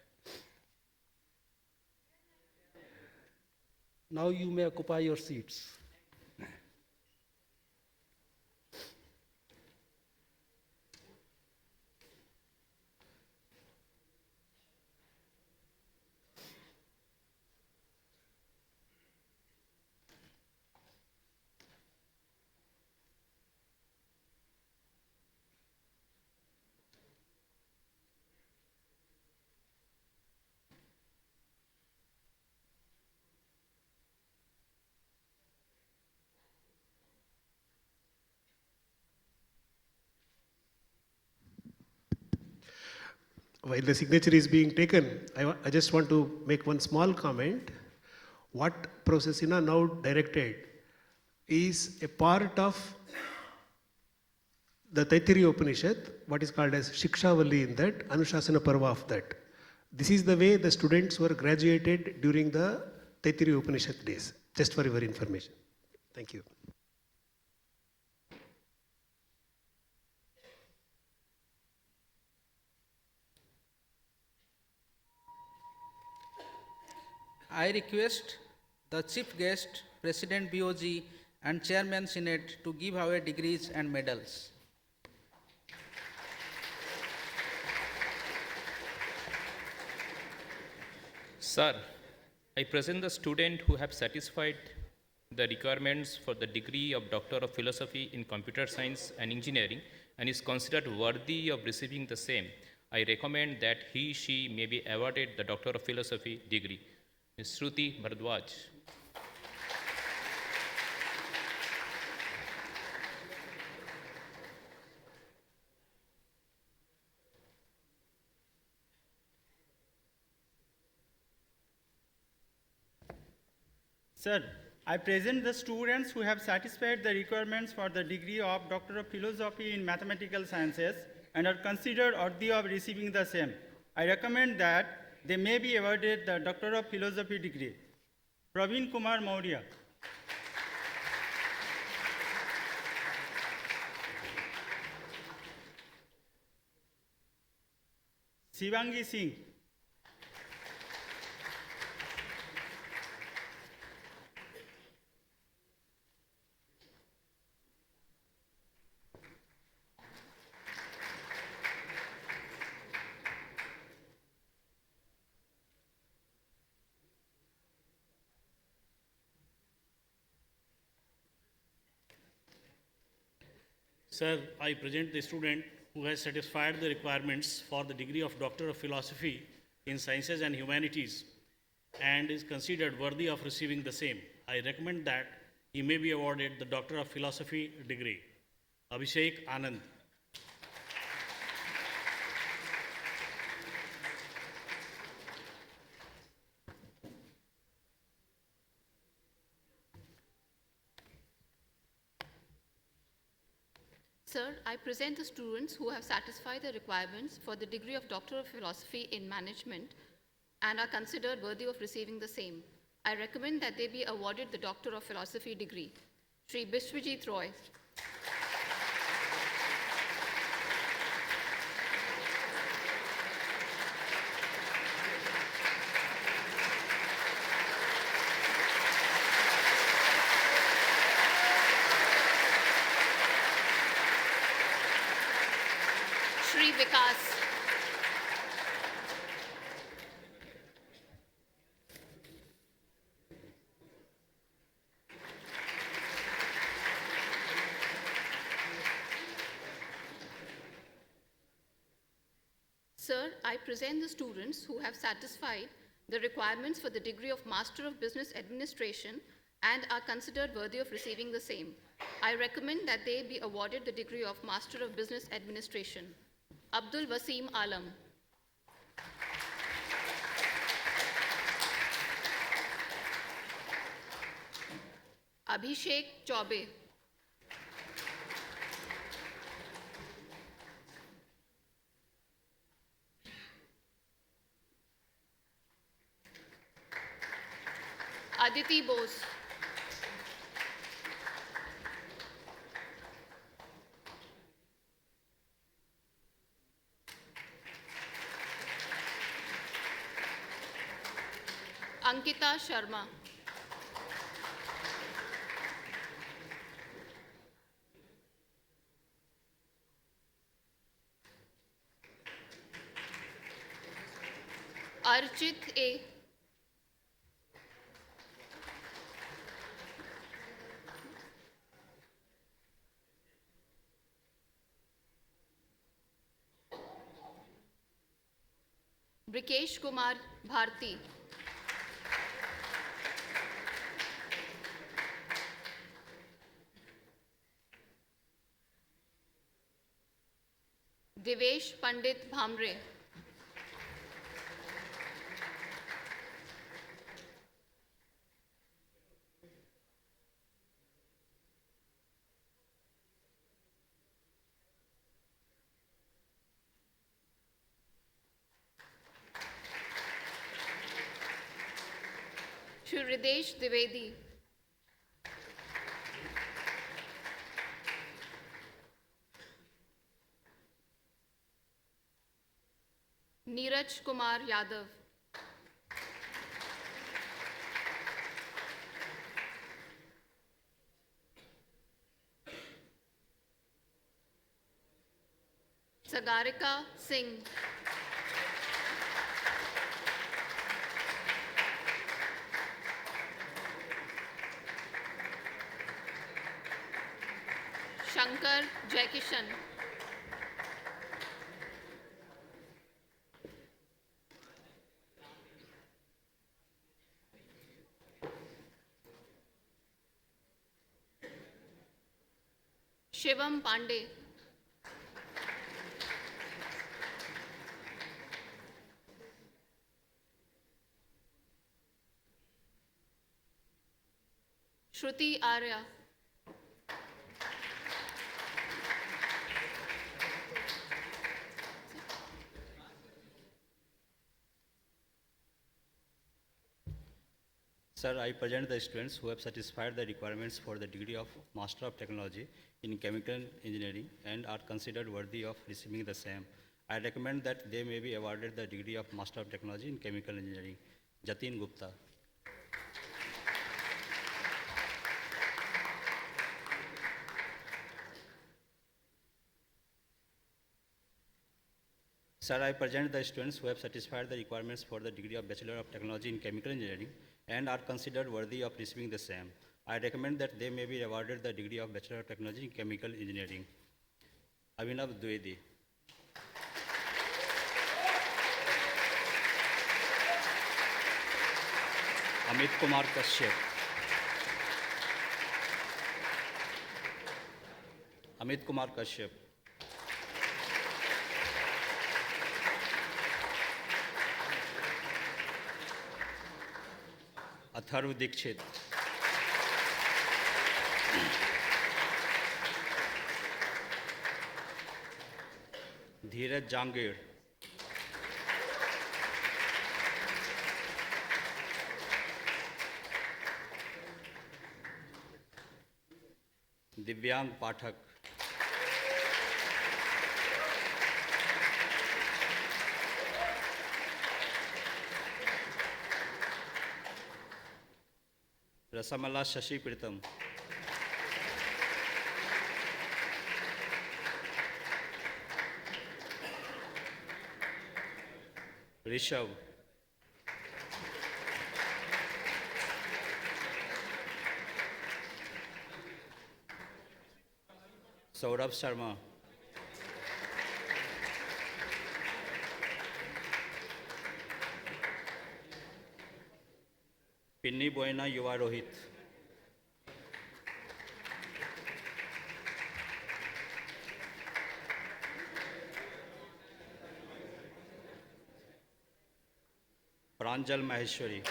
Now you may occupy your seats. While the signature is being taken, I just want to make one small comment. What Processina now directed is a part of the Taittiriya Upanishad, what is called as Shikshavali in that, Anushasana Parva of that. This is the way the students were graduated during the Taittiriya Upanishad days, just for your information. Thank you. I request the chief guest, President BOG and Chairman Senate to give away degrees and medals. Sir, I present the student who have satisfied the requirements for the degree of Doctor of Philosophy in Computer Science and Engineering and is considered worthy of receiving the same. I recommend that she may be awarded the Doctor of Philosophy degree. Ms. Shruti Bharadwaj. Sir, I present the students who have satisfied the requirements for the degree of Doctor of Philosophy in Mathematical Sciences and are considered worthy of receiving the same. I recommend that they may be awarded the Doctor of Philosophy degree. Praveen Kumar Maurya. Shivangi Singh. Sir, I present the student who has satisfied the requirements for the degree of Doctor of Philosophy in Sciences and Humanities and is considered worthy of receiving the same. I recommend that he may be awarded the Doctor of Philosophy degree. Abhishek Anand. Sir, I present the students who have satisfied the requirements for the degree of Doctor of Philosophy in Management and are considered worthy of receiving the same. I recommend that they be awarded the Doctor of Philosophy degree. Shri Biswajit Roy. Shri Vikas. Sir, I present the students who have satisfied the requirements for the degree of Master of Business Administration and are considered worthy of receiving the same. I recommend that they be awarded the degree of Master of Business Administration. Abdul Wasim Alam. Abhishek Chaube. Aditi Bose. Ankita Sharma. Archit A. Brikesh Kumar Bharti. Devesh Pandit Bhamre. Shri Ridesh Dwivedi. Neeraj Kumar Yadav. Sagarika Singh. Shankar Jaikishan. Shivam Pandey. Shruti Arya. Sir, I present the students who have satisfied the requirements for the degree of Master of Technology in Chemical Engineering and are considered worthy of receiving the same. I recommend that they may be awarded the degree of Master of Technology in Chemical Engineering. Jatin Gupta. Sir, I present the students who have satisfied the requirements for the degree of Bachelor of Technology in Chemical Engineering and are considered worthy of receiving the same. I recommend that they may be awarded the degree of Bachelor of Technology in Chemical Engineering. Abhinav Dwivedi. Amit Kumar Kashyap. Amit Kumar Kashyap. Atharv Dikshit. Dheeraj Jangir. Divyang Pathak. Rasamala Shashi Pritam. Rishabh. Saurabh Sharma. Pinni Boyna Yuva Rohit. Pranjal Maheshwari.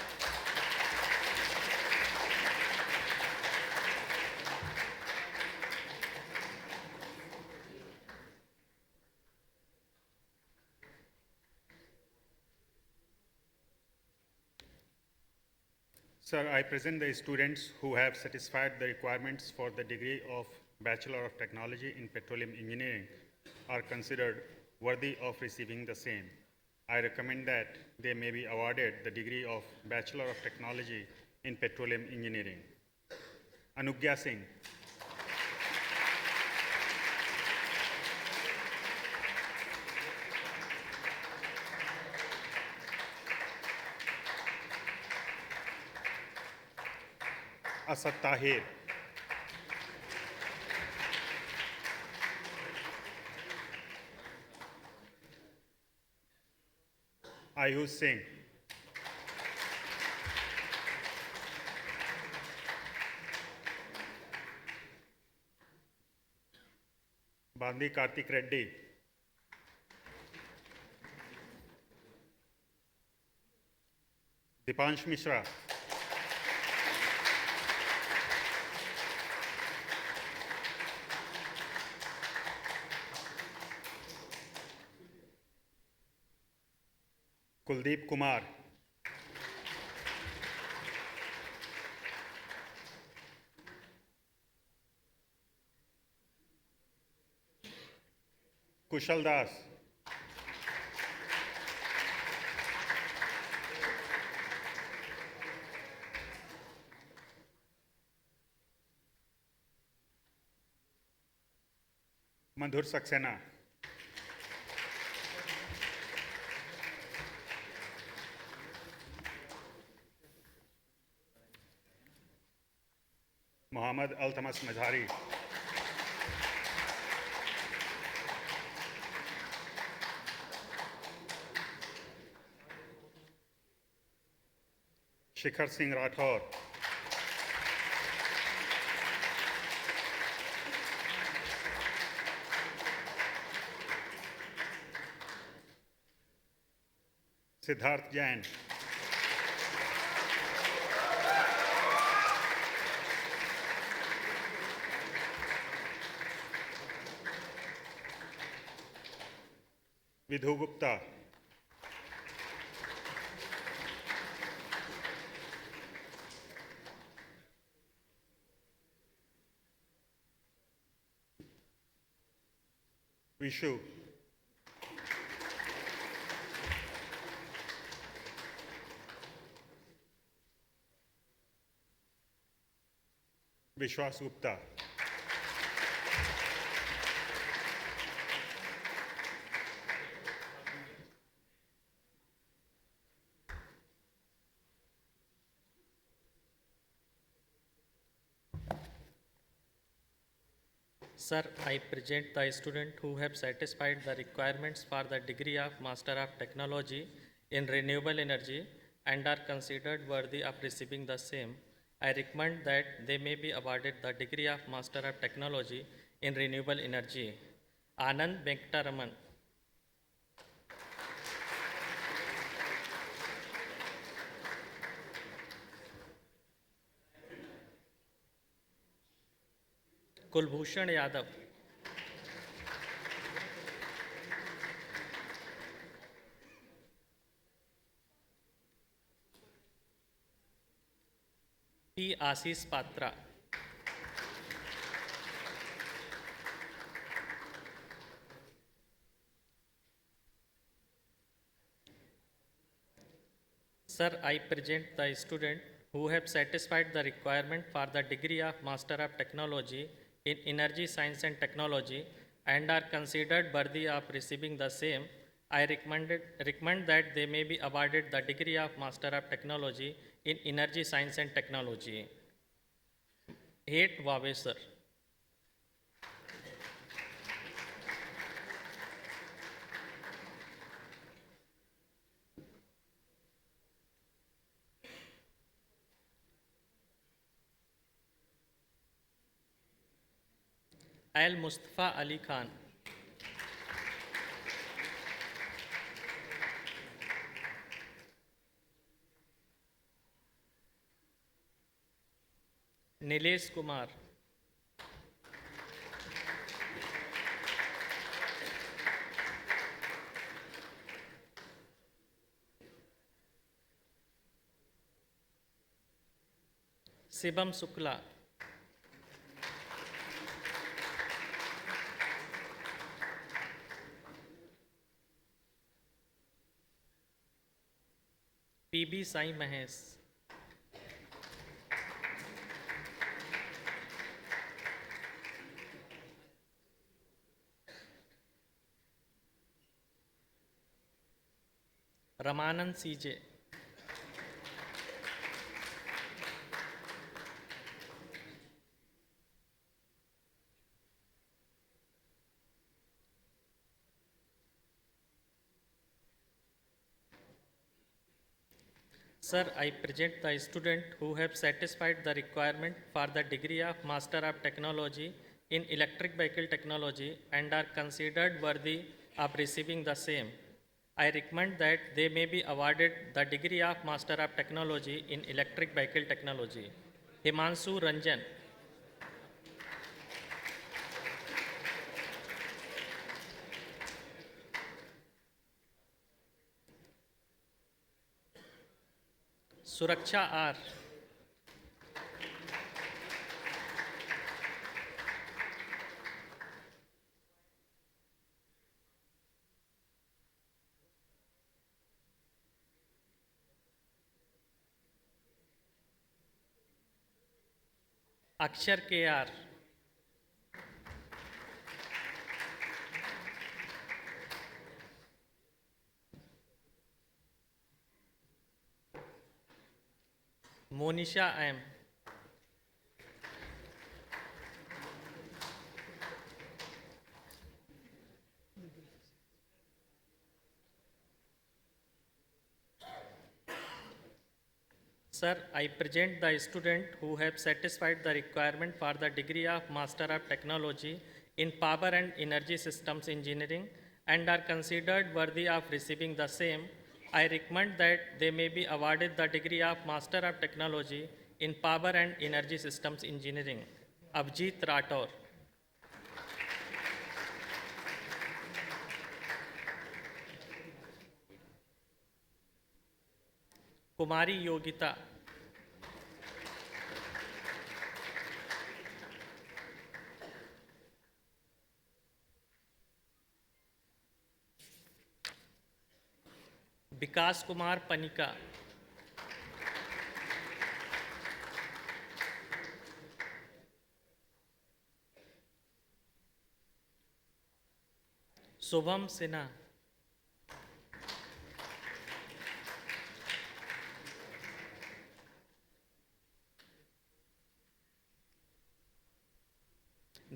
Sir, I present the students who have satisfied the requirements for the degree of Bachelor of Technology in Petroleum Engineering are considered worthy of receiving the same. I recommend that they may be awarded the degree of Bachelor of Technology in Petroleum Engineering. Anugya Singh. Asad Tahir. Ayush Singh. Bandi Kartik Reddy. Dipansh Mishra. Kuldeep Kumar. Kushal Das. Madhur Saxena. Mohammad Altamas Mazhari. Shikhar Singh Rathore. Siddharth Jain. Vidhu Gupta. Vishu. Vishwas Gupta. Sir, I present the student who have satisfied the requirements for the degree of Master of Technology in Renewable Energy and are considered worthy of receiving the same. I recommend that they may be awarded the degree of Master of Technology in Renewable Energy. Anand Venkataraman. Kulbhushan Yadav. P. Ashish Patra. Sir, I present the student who have satisfied the requirement for the degree of Master of Technology in Energy Science and Technology and are considered worthy of receiving the same. I recommend that they may be awarded the degree of Master of Technology in Energy Science and Technology. 8 Vavesar. Al Mustafa Ali Khan. Nilesh Kumar. Shibam Sukla. PB Sai Mahesh. Ramanand CJ. Sir, I present the student who have satisfied the requirement for the degree of Master of Technology in Electric Vehicle Technology and are considered worthy of receiving the same. I recommend that they may be awarded the degree of Master of Technology in Electric Vehicle Technology. Himanshu Ranjan. Suraksha R. अक्षर KR, Monisha M, Sir, I present the student who have satisfied the requirement for the degree of Master of Technology in Power and Energy Systems Engineering and are considered worthy of receiving the same. I recommend that they may be awarded the degree of Master of Technology in Power and Energy Systems Engineering. Abhijit Rathore. Kumari Yogita. Vikas Kumar Panika, Shubham Sinha,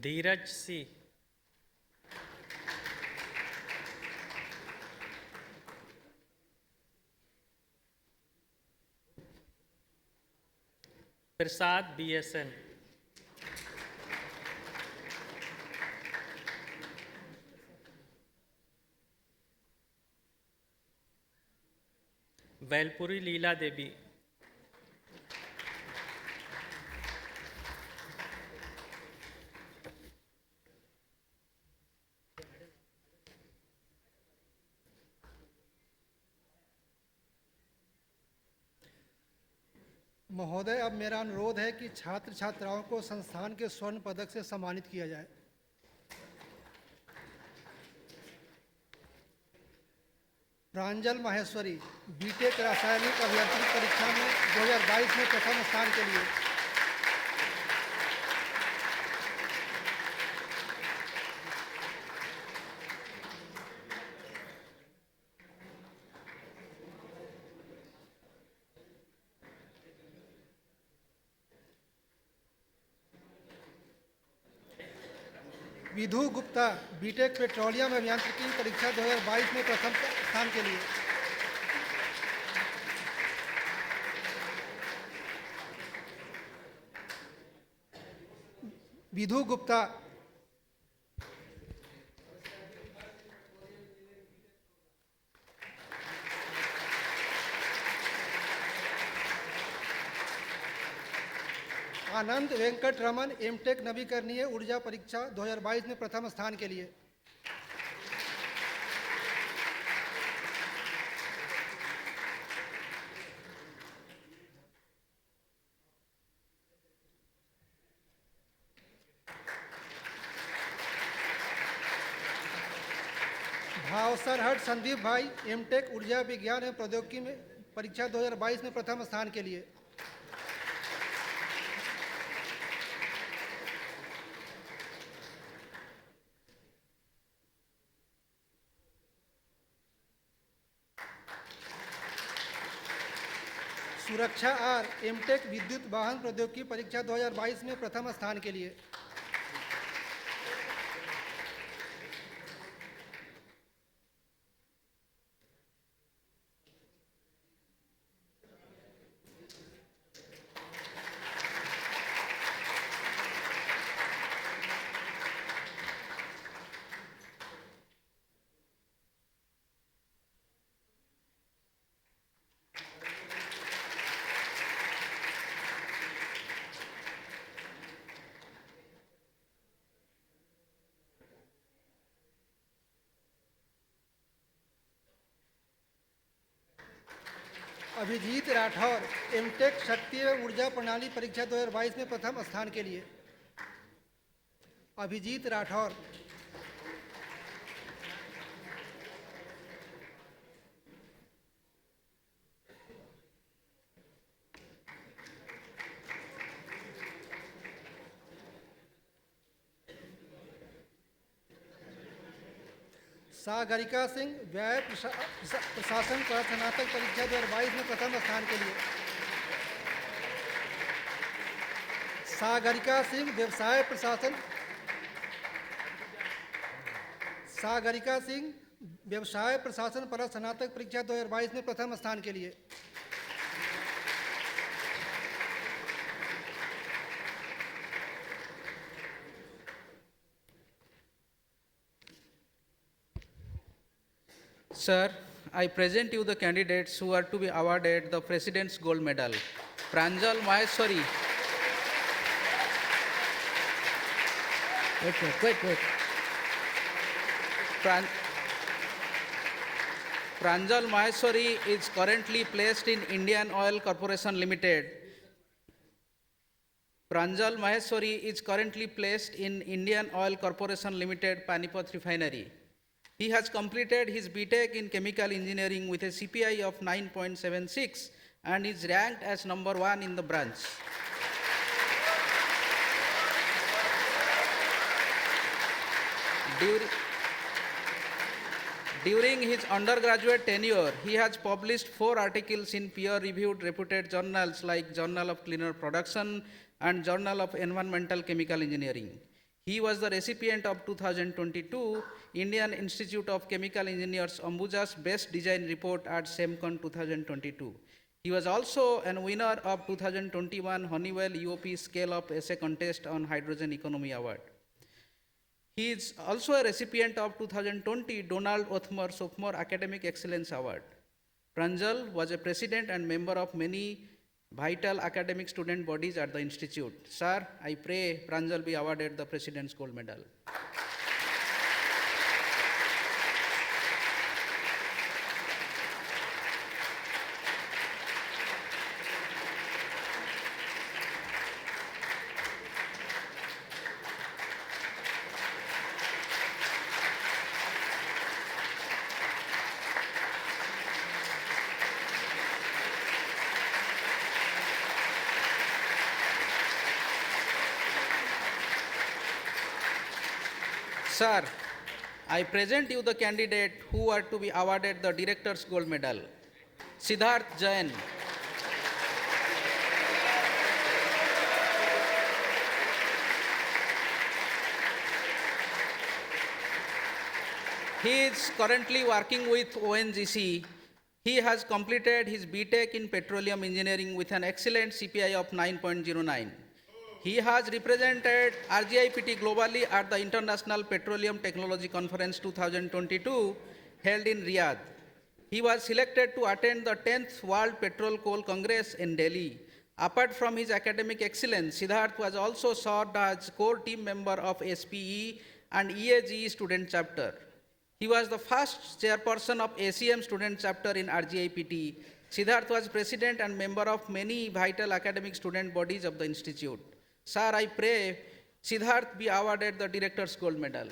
Dheeraj C, Prasad BSN, वैलपुरी Leela Devi, महोदय, अब मेरा अनुरोध है कि छात्र छात्राओं को संस्थान के स्वर्ण पदक से सम्मानित किया जाए। प्रांजल माहेश्वरी, बीटेक रासायनिक अभियांत्रिकी परीक्षा में 2022 में प्रथम स्थान के लिए। विधु गुप्ता, बीटेक पेट्रोलियम अभियांत्रिकी परीक्षा 2022 में प्रथम स्थान के लिए। विधु गुप्ता, आनंद वेंकट रमन, एमटेक नवीकरणीय ऊर्जा परीक्षा 2022 में प्रथम स्थान के लिए। भावसरहट संदीप भाई, एमटेक ऊर्जा विज्ञान एवं प्रौद्योगिकी में परीक्षा 2022 में प्रथम स्थान के लिए। सुरक्षा आर, एमटेक विद्युत वाहन प्रौद्योगिकी परीक्षा 2022 में प्रथम स्थान के लिए। अभिजीत राठौर, एमटेक शक्ति एवं ऊर्जा प्रणाली परीक्षा 2022 में प्रथम स्थान के लिए। अभिजीत राठौर, सागरिका सिंह व्यय प्रशासन पर स्नातक परीक्षा 2022 में प्रथम स्थान के लिए। सागरिका सिंह व्यवसाय प्रशासन पर स्नातक परीक्षा 2022 में प्रथम स्थान के लिए। Sir, I present you the candidates who are to be awarded the President's Gold Medal. Pranjal Maheshwari. Wait. Pranjal Maheshwari is currently placed in Indian Oil Corporation Limited. Pranjal Maheshwari is currently placed in Indian Oil Corporation Limited, Panipat Refinery. He has completed his BTech in Chemical Engineering with a CPI of 9.76 and is ranked as number 1 in the branch. During his undergraduate tenure, he has published 4 articles in peer-reviewed reputed journals like Journal of Cleaner Production and Journal of Environmental Chemical Engineering. He was the recipient of 2022 Indian Institute of Chemical Engineers Ambuja's Best Design Report at SEMCON 2022. He was also a winner of 2021 Honeywell UOP Scale-Up Essay Contest on Hydrogen Economy Award. He is also a recipient of 2020 Donald Othmer Sophomore Academic Excellence Award. Pranjal was a president and member of many vital academic student bodies at the institute. Sir, I pray Pranjal be awarded the President's Gold Medal. Sir, I present you the candidate who are to be awarded the Director's Gold Medal. Siddharth Jain. He is currently working with ONGC. He has completed his BTech in Petroleum Engineering with an excellent CPI of 9.09. He has represented RGIPT globally at the International Petroleum Technology Conference 2022 held in Riyadh. He was selected to attend the 10th World Petrol Coal Congress in Delhi. Apart from his academic excellence, Siddharth was also served as core team member of SPE and EAGE student chapter. He was the first chairperson of ACM student chapter in RGIPT. Siddharth was president and member of many vital academic student bodies of the institute. Sir, I pray Siddharth be awarded the Director's Gold Medal.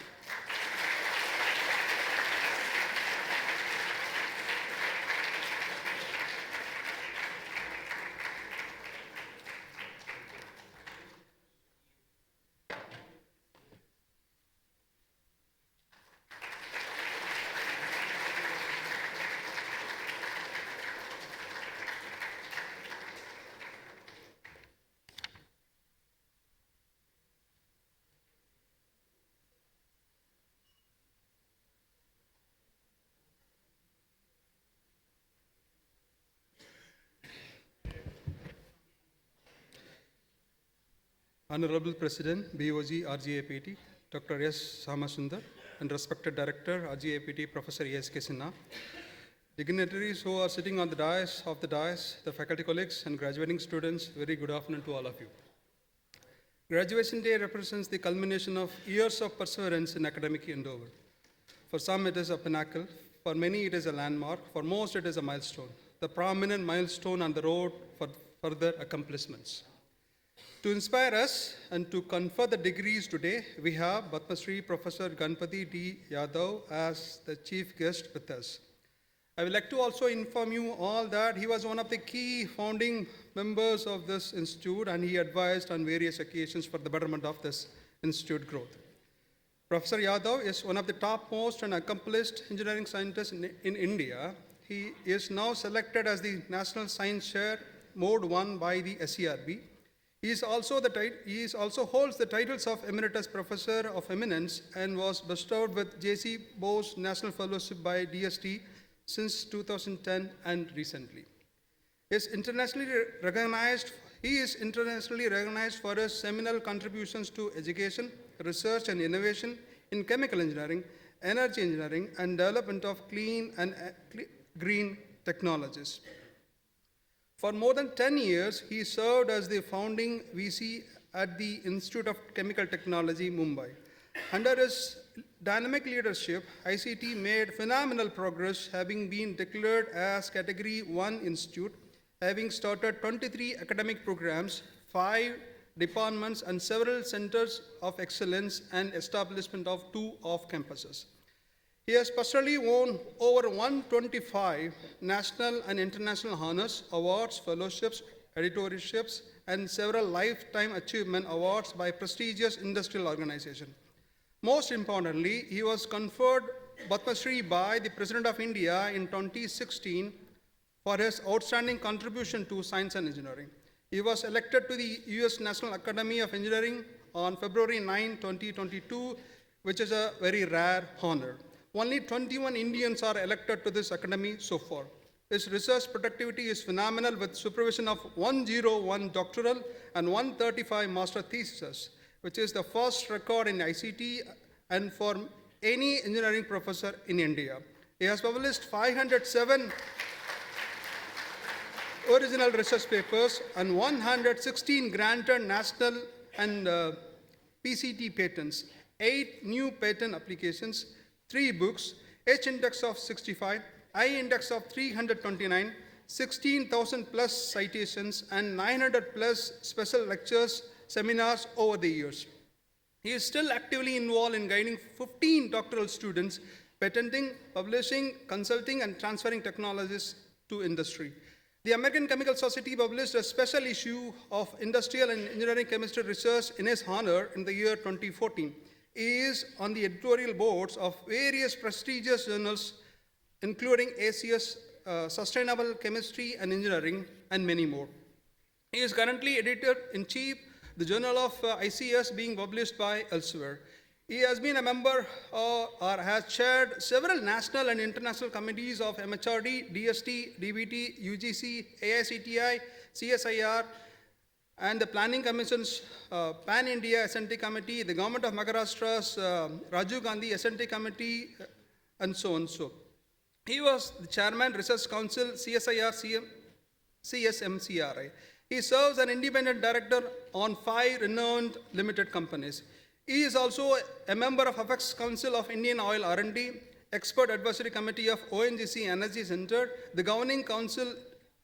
Honorable President, BOG RGIPT, Dr. S. Samasundar, and respected Director, RGIPT, Professor A.S.K. Sinha, dignitaries who are sitting on the dais, the faculty colleagues, and graduating students, very good afternoon to all of you. Graduation day represents the culmination of years of perseverance in academic endeavor. For some, it is a pinnacle. For many, it is a landmark. For most, it is a milestone, the prominent milestone on the road for further accomplishments. To inspire us and to confer the degrees today, we have Padma Shri Professor Ganpati D. Yadav as the chief guest with us. I would like to also inform you all that he was one of the key founding members of this institute, and he advised on various occasions for the betterment of this institute growth. Professor Yadav is one of the topmost and accomplished engineering scientists in India. He is now selected as the National Science Chair Mode 1 by the SERB. He also holds the titles of Emeritus Professor of Eminence and was bestowed with J.C. Bose National Fellowship by DST since 2010 and recently. He is internationally recognized for his seminal contributions to education, research, and innovation in chemical engineering, energy engineering, and development of clean and green technologies. For more than 10 years, he served as the founding VC at the Institute of Chemical Technology, Mumbai. Under his dynamic leadership, ICT made phenomenal progress, having been declared as Category 1 institute, having started 23 academic programs, 5 departments, and several centers of excellence, and establishment of 2 off-campuses. He has personally won over 125 national and international honors, awards, fellowships, editorship, and several lifetime achievement awards by prestigious industrial organizations. Most importantly, he was conferred Padma Shri by the President of India in 2016 for his outstanding contribution to science and engineering. He was elected to the US National Academy of Engineering on February 9, 2022, which is a very rare honor. Only 21 Indians are elected to this academy so far. His research productivity is phenomenal, with supervision of 101 doctoral and 135 master theses, which is the first record in ICT and for any engineering professor in India. He has published 507 original research papers and 116 granted national and PCT patents, 8 new patent applications, 3 books, H-index of 65, I-index of 329, 16,000 plus citations, and 900 plus special lectures, seminars over the years. He is still actively involved in guiding 15 doctoral students, patenting, publishing, consulting, and transferring technologies to industry. The American Chemical Society published a special issue of industrial and engineering chemistry research in his honor in the year 2014. He is on the editorial boards of various prestigious journals, including ACS, Sustainable Chemistry and Engineering, and many more. He is currently editor-in-chief, the Journal of ICS being published by elsewhere. He has been a member or has chaired several national and international committees of MHRD, DST, DBT, UGC, AICTI, CSIR, and the Planning Commission's Pan-India S&T Committee, the Government of Maharashtra's Rajiv Gandhi S&T Committee, and so on. He was the Chairman, Research Council, CSIR, CSMCRI. He serves as an independent director on 5 renowned limited companies. He is also a member of Apex Council of Indian Oil R&D, Expert Advisory Committee of ONGC Energy Center, the Governing Council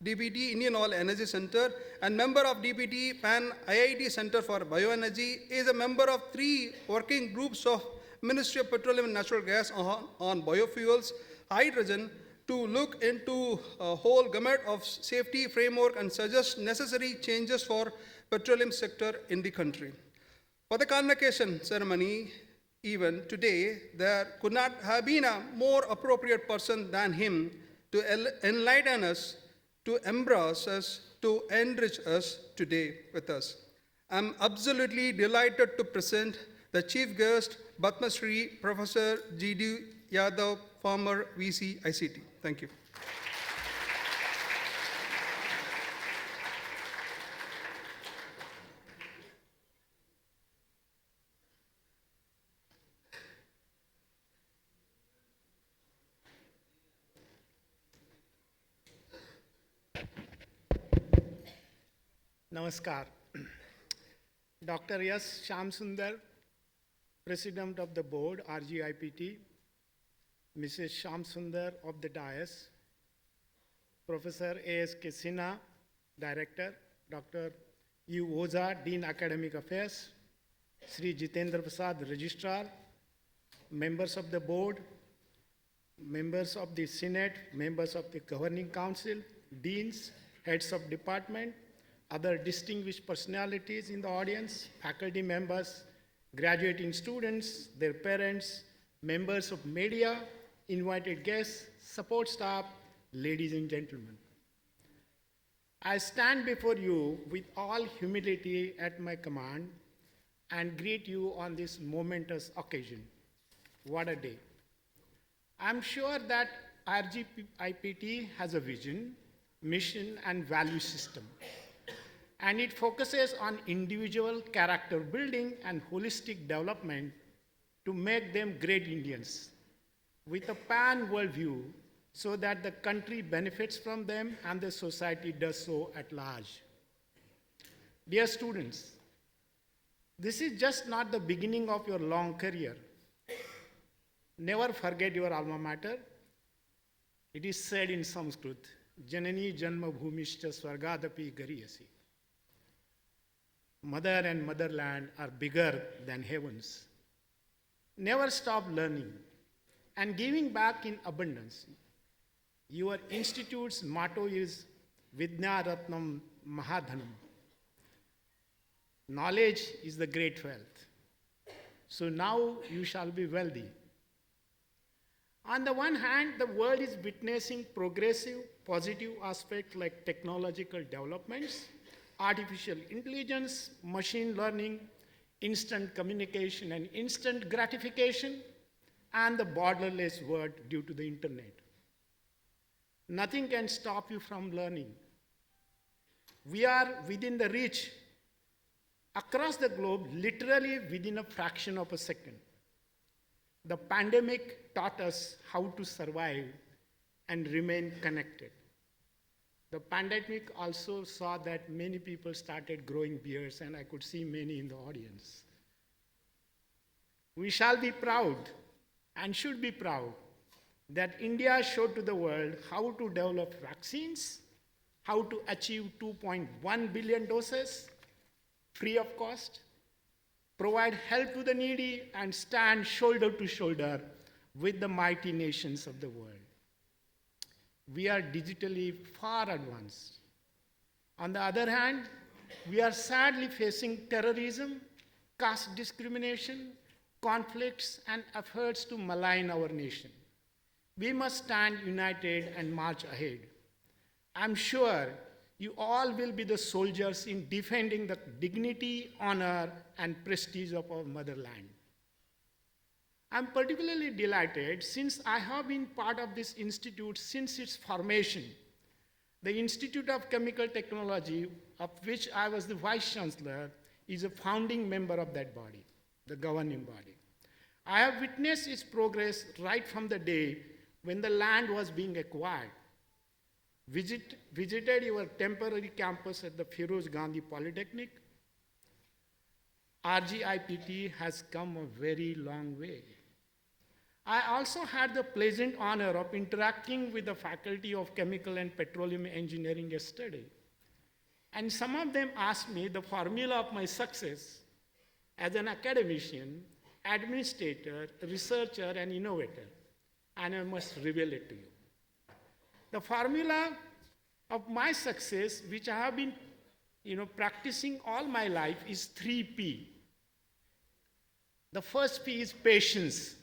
DBT Indian Oil Energy Center, and member of DBT Pan IIT Center for Bioenergy. He is a member of 3 working groups of Ministry of Petroleum and Natural Gas on biofuels, hydrogen, to look into a whole gamut of safety framework and suggest necessary changes for petroleum sector in the country. For the convocation ceremony, even today, there could not have been a more appropriate person than him to enlighten us, to embrace us, to enrich us today with us. I'm absolutely delighted to present the chief guest, Padma Shri Professor G.D. Yadav, former VC ICT. Thank you. Namaskar. Dr. S. Shamsundar, President of the Board, RGIPT, Mrs. Shamsundar of the dais, Professor A.S.K. Sinha, Director, Dr. U. Oza, Dean Academic Affairs, Sri Jitendra Prasad, Registrar, members of the Board, members of the Senate, members of the Governing Council, deans, heads of department, other distinguished personalities in the audience, faculty members, graduating students, their parents, members of media, invited guests, support staff, ladies and gentlemen. I stand before you with all humility at my command and greet you on this momentous occasion. What a day. I'm sure that RGIPT has a vision, mission, and value system, and it focuses on individual character building and holistic development to make them great Indians with a pan-world view so that the country benefits from them and the society does so at large. Dear students, this is just not the beginning of your long career. Never forget your alma mater. It is said in Sanskrit, Janani Janma Bhumishcha Swargadapi Gariyasi. Mother and motherland are bigger than heavens. Never stop learning and giving back in abundance. Your institute's motto is Vidya Ratnam Mahadhanam. Knowledge is the great wealth. So now you shall be wealthy. On the one hand, the world is witnessing progressive, positive aspects like technological developments, artificial intelligence, machine learning, instant communication and instant gratification, and the borderless world due to the internet. Nothing can stop you from learning. We are within the reach across the globe, literally within a fraction of a second. The pandemic taught us how to survive and remain connected. The pandemic also saw that many people started growing beards, and I could see many in the audience. We shall be proud and should be proud that India showed to the world how to develop vaccines, how to achieve 2.1 billion doses free of cost, provide help to the needy, and stand shoulder to shoulder with the mighty nations of the world. We are digitally far advanced. On the other hand, we are sadly facing terrorism, caste discrimination, conflicts, and efforts to malign our nation. We must stand united and march ahead. I'm sure you all will be the soldiers in defending the dignity, honor, and prestige of our motherland. I'm particularly delighted since I have been part of this institute since its formation. The Institute of Chemical Technology, of which I was the Vice Chancellor, is a founding member of that body, the governing body. I have witnessed its progress right from the day when the land was being acquired. Visited your temporary campus at the Feroz Gandhi Polytechnic. RGIPT has come a very long way. I also had the pleasant honor of interacting with the faculty of Chemical and Petroleum Engineering yesterday. And some of them asked me the formula of my success as an academician, administrator, researcher, and innovator. And I must reveal it to you. The formula of my success, which I have been practicing all my life, is 3P. The first P is patience.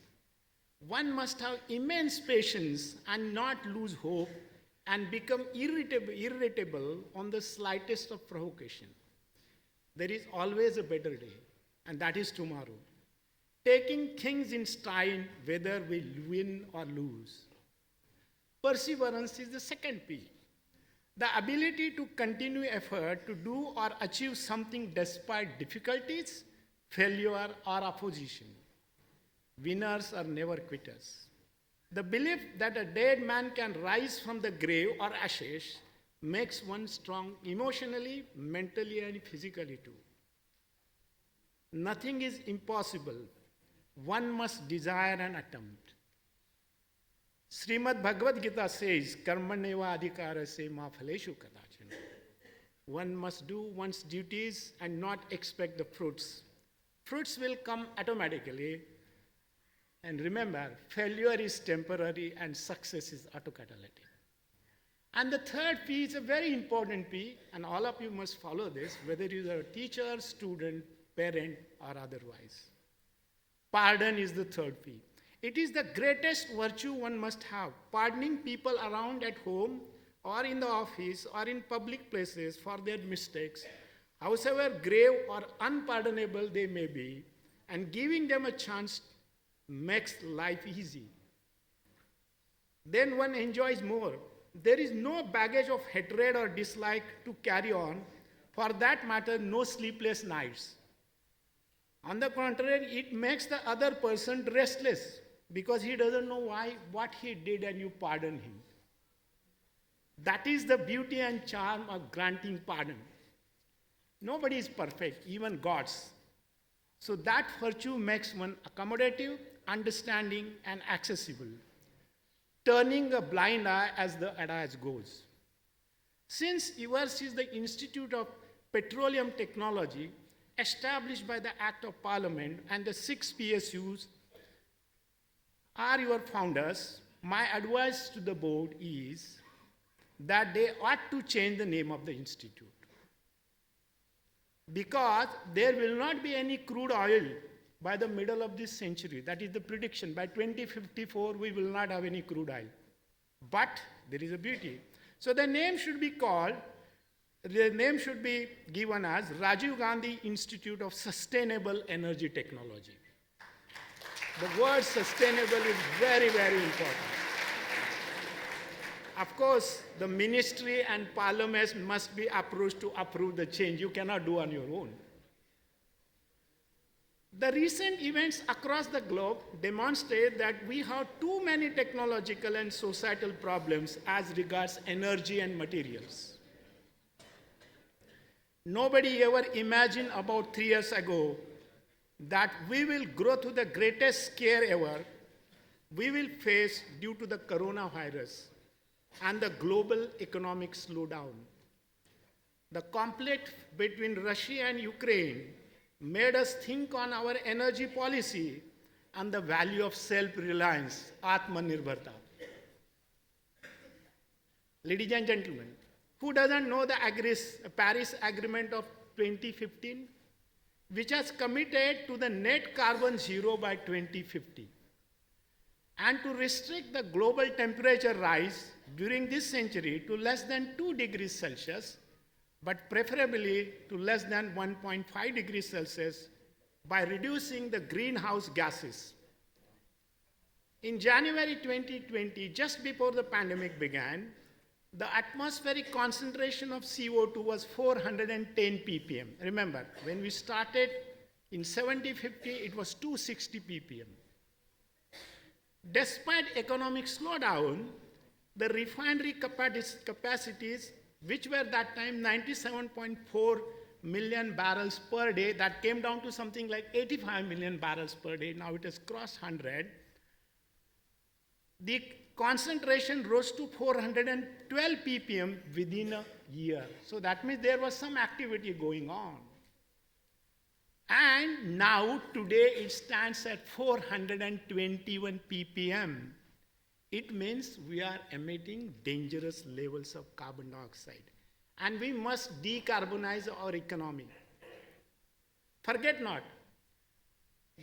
One must have immense patience and not lose hope and become irritable on the slightest of provocation. There is always a better day, and that is tomorrow. Taking things in stride, whether we win or lose. Perseverance is the second P. The ability to continue effort to do or achieve something despite difficulties, failure, or opposition. Winners are never quitters. The belief that a dead man can rise from the grave or ashes makes one strong emotionally, mentally, and physically too. Nothing is impossible. One must desire and attempt. Srimad Bhagavad Gita says, Karmaneva adhikarasya ma phaleshu kadachana. One must do one's duties and not expect the fruits. Fruits will come automatically. And remember, failure is temporary and success is autocatalytic. And the third P is a very important P, and all of you must follow this, whether you are a teacher, student, parent, or otherwise. Pardon is the third P. It is the greatest virtue one must have, pardoning people around at home or in the office or in public places for their mistakes, however grave or unpardonable they may be, and giving them a chance makes life easy. Then one enjoys more. There is no baggage of hatred or dislike to carry on, for that matter, no sleepless nights. On the contrary, it makes the other person restless because he doesn't know what he did and you pardon him. That is the beauty and charm of granting pardon. Nobody is perfect, even gods. So that virtue makes one accommodative, understanding, and accessible, turning a blind eye as the adage goes. Since yours is the Institute of Petroleum Technology, established by the Act of Parliament, and the 6 PSUs are your founders, my advice to the board is that they ought to change the name of the institute. Because there will not be any crude oil by the middle of this century. That is the prediction. By 2054, we will not have any crude oil. But there is a beauty. So the name should be given as Rajiv Gandhi Institute of Sustainable Energy Technology. The word sustainable is very, very important. Of course, the ministry and parliament must be approached to approve the change. You cannot do on your own. The recent events across the globe demonstrate that we have too many technological and societal problems as regards energy and materials. Nobody ever imagined about 3 years ago that we will grow to the greatest scare ever we will face due to the coronavirus and the global economic slowdown. The conflict between Russia and Ukraine made us think on our energy policy and the value of self-reliance, Atmanirbharta. Ladies and gentlemen, who doesn't know the Paris Agreement of 2015, which has committed to the net carbon zero by 2050, and to restrict the global temperature rise during this century to less than 2 degrees Celsius, but preferably to less than 1.5 degrees Celsius by reducing the greenhouse gases. In January 2020, just before the pandemic began, the atmospheric concentration of CO2 was 410 ppm. Remember, when we started in 70-50, it was 260 ppm. Despite economic slowdown, the refinery capacities, which were that time 97.4 million barrels per day, that came down to something like 85 million barrels per day. Now it has crossed 100. The concentration rose to 412 ppm within a year. So that means there was some activity going on. And now, today, it stands at 421 ppm. It means we are emitting dangerous levels of carbon dioxide. And we must decarbonize our economy. Forget not,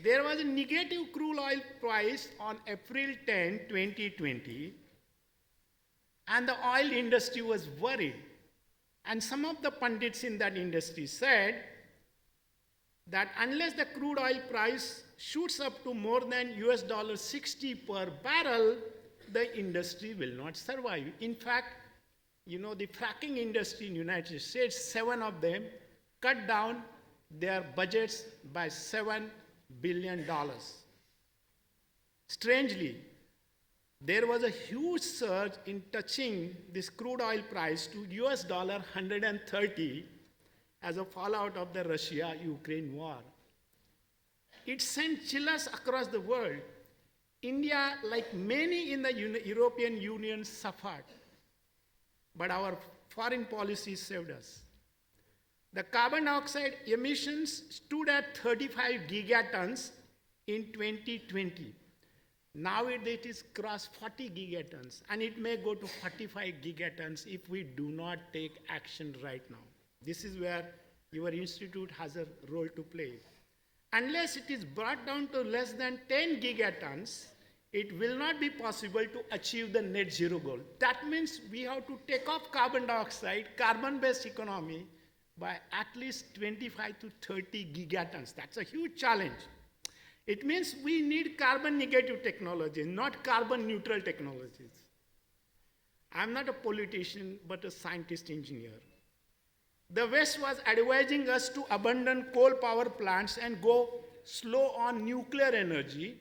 there was a negative crude oil price on April 10, 2020, and the oil industry was worried. And some of the pundits in that industry said that unless the crude oil price shoots up to more than $60 per barrel, the industry will not survive. In fact, the fracking industry in the United States, 7 of them cut down their budgets by $7 billion. Strangely, there was a huge surge in touching this crude oil price to $130 as a fallout of the Russia-Ukraine war. It sent chills across the world. India, like many in the European Union, suffered. But our foreign policy saved us. The carbon dioxide emissions stood at 35 gigatons in 2020. Now it is crossed 40 gigatons, and it may go to 45 gigatons if we do not take action right now. This is where your institute has a role to play. Unless it is brought down to less than 10 gigatons, it will not be possible to achieve the net zero goal. That means we have to take off carbon dioxide, carbon-based economy, by at least 25 to 30 gigatons. That's a huge challenge. It means we need carbon negative technology, not carbon neutral technologies. I'm not a politician, but a scientist engineer. The West was advising us to abandon coal power plants and go slow on nuclear energy.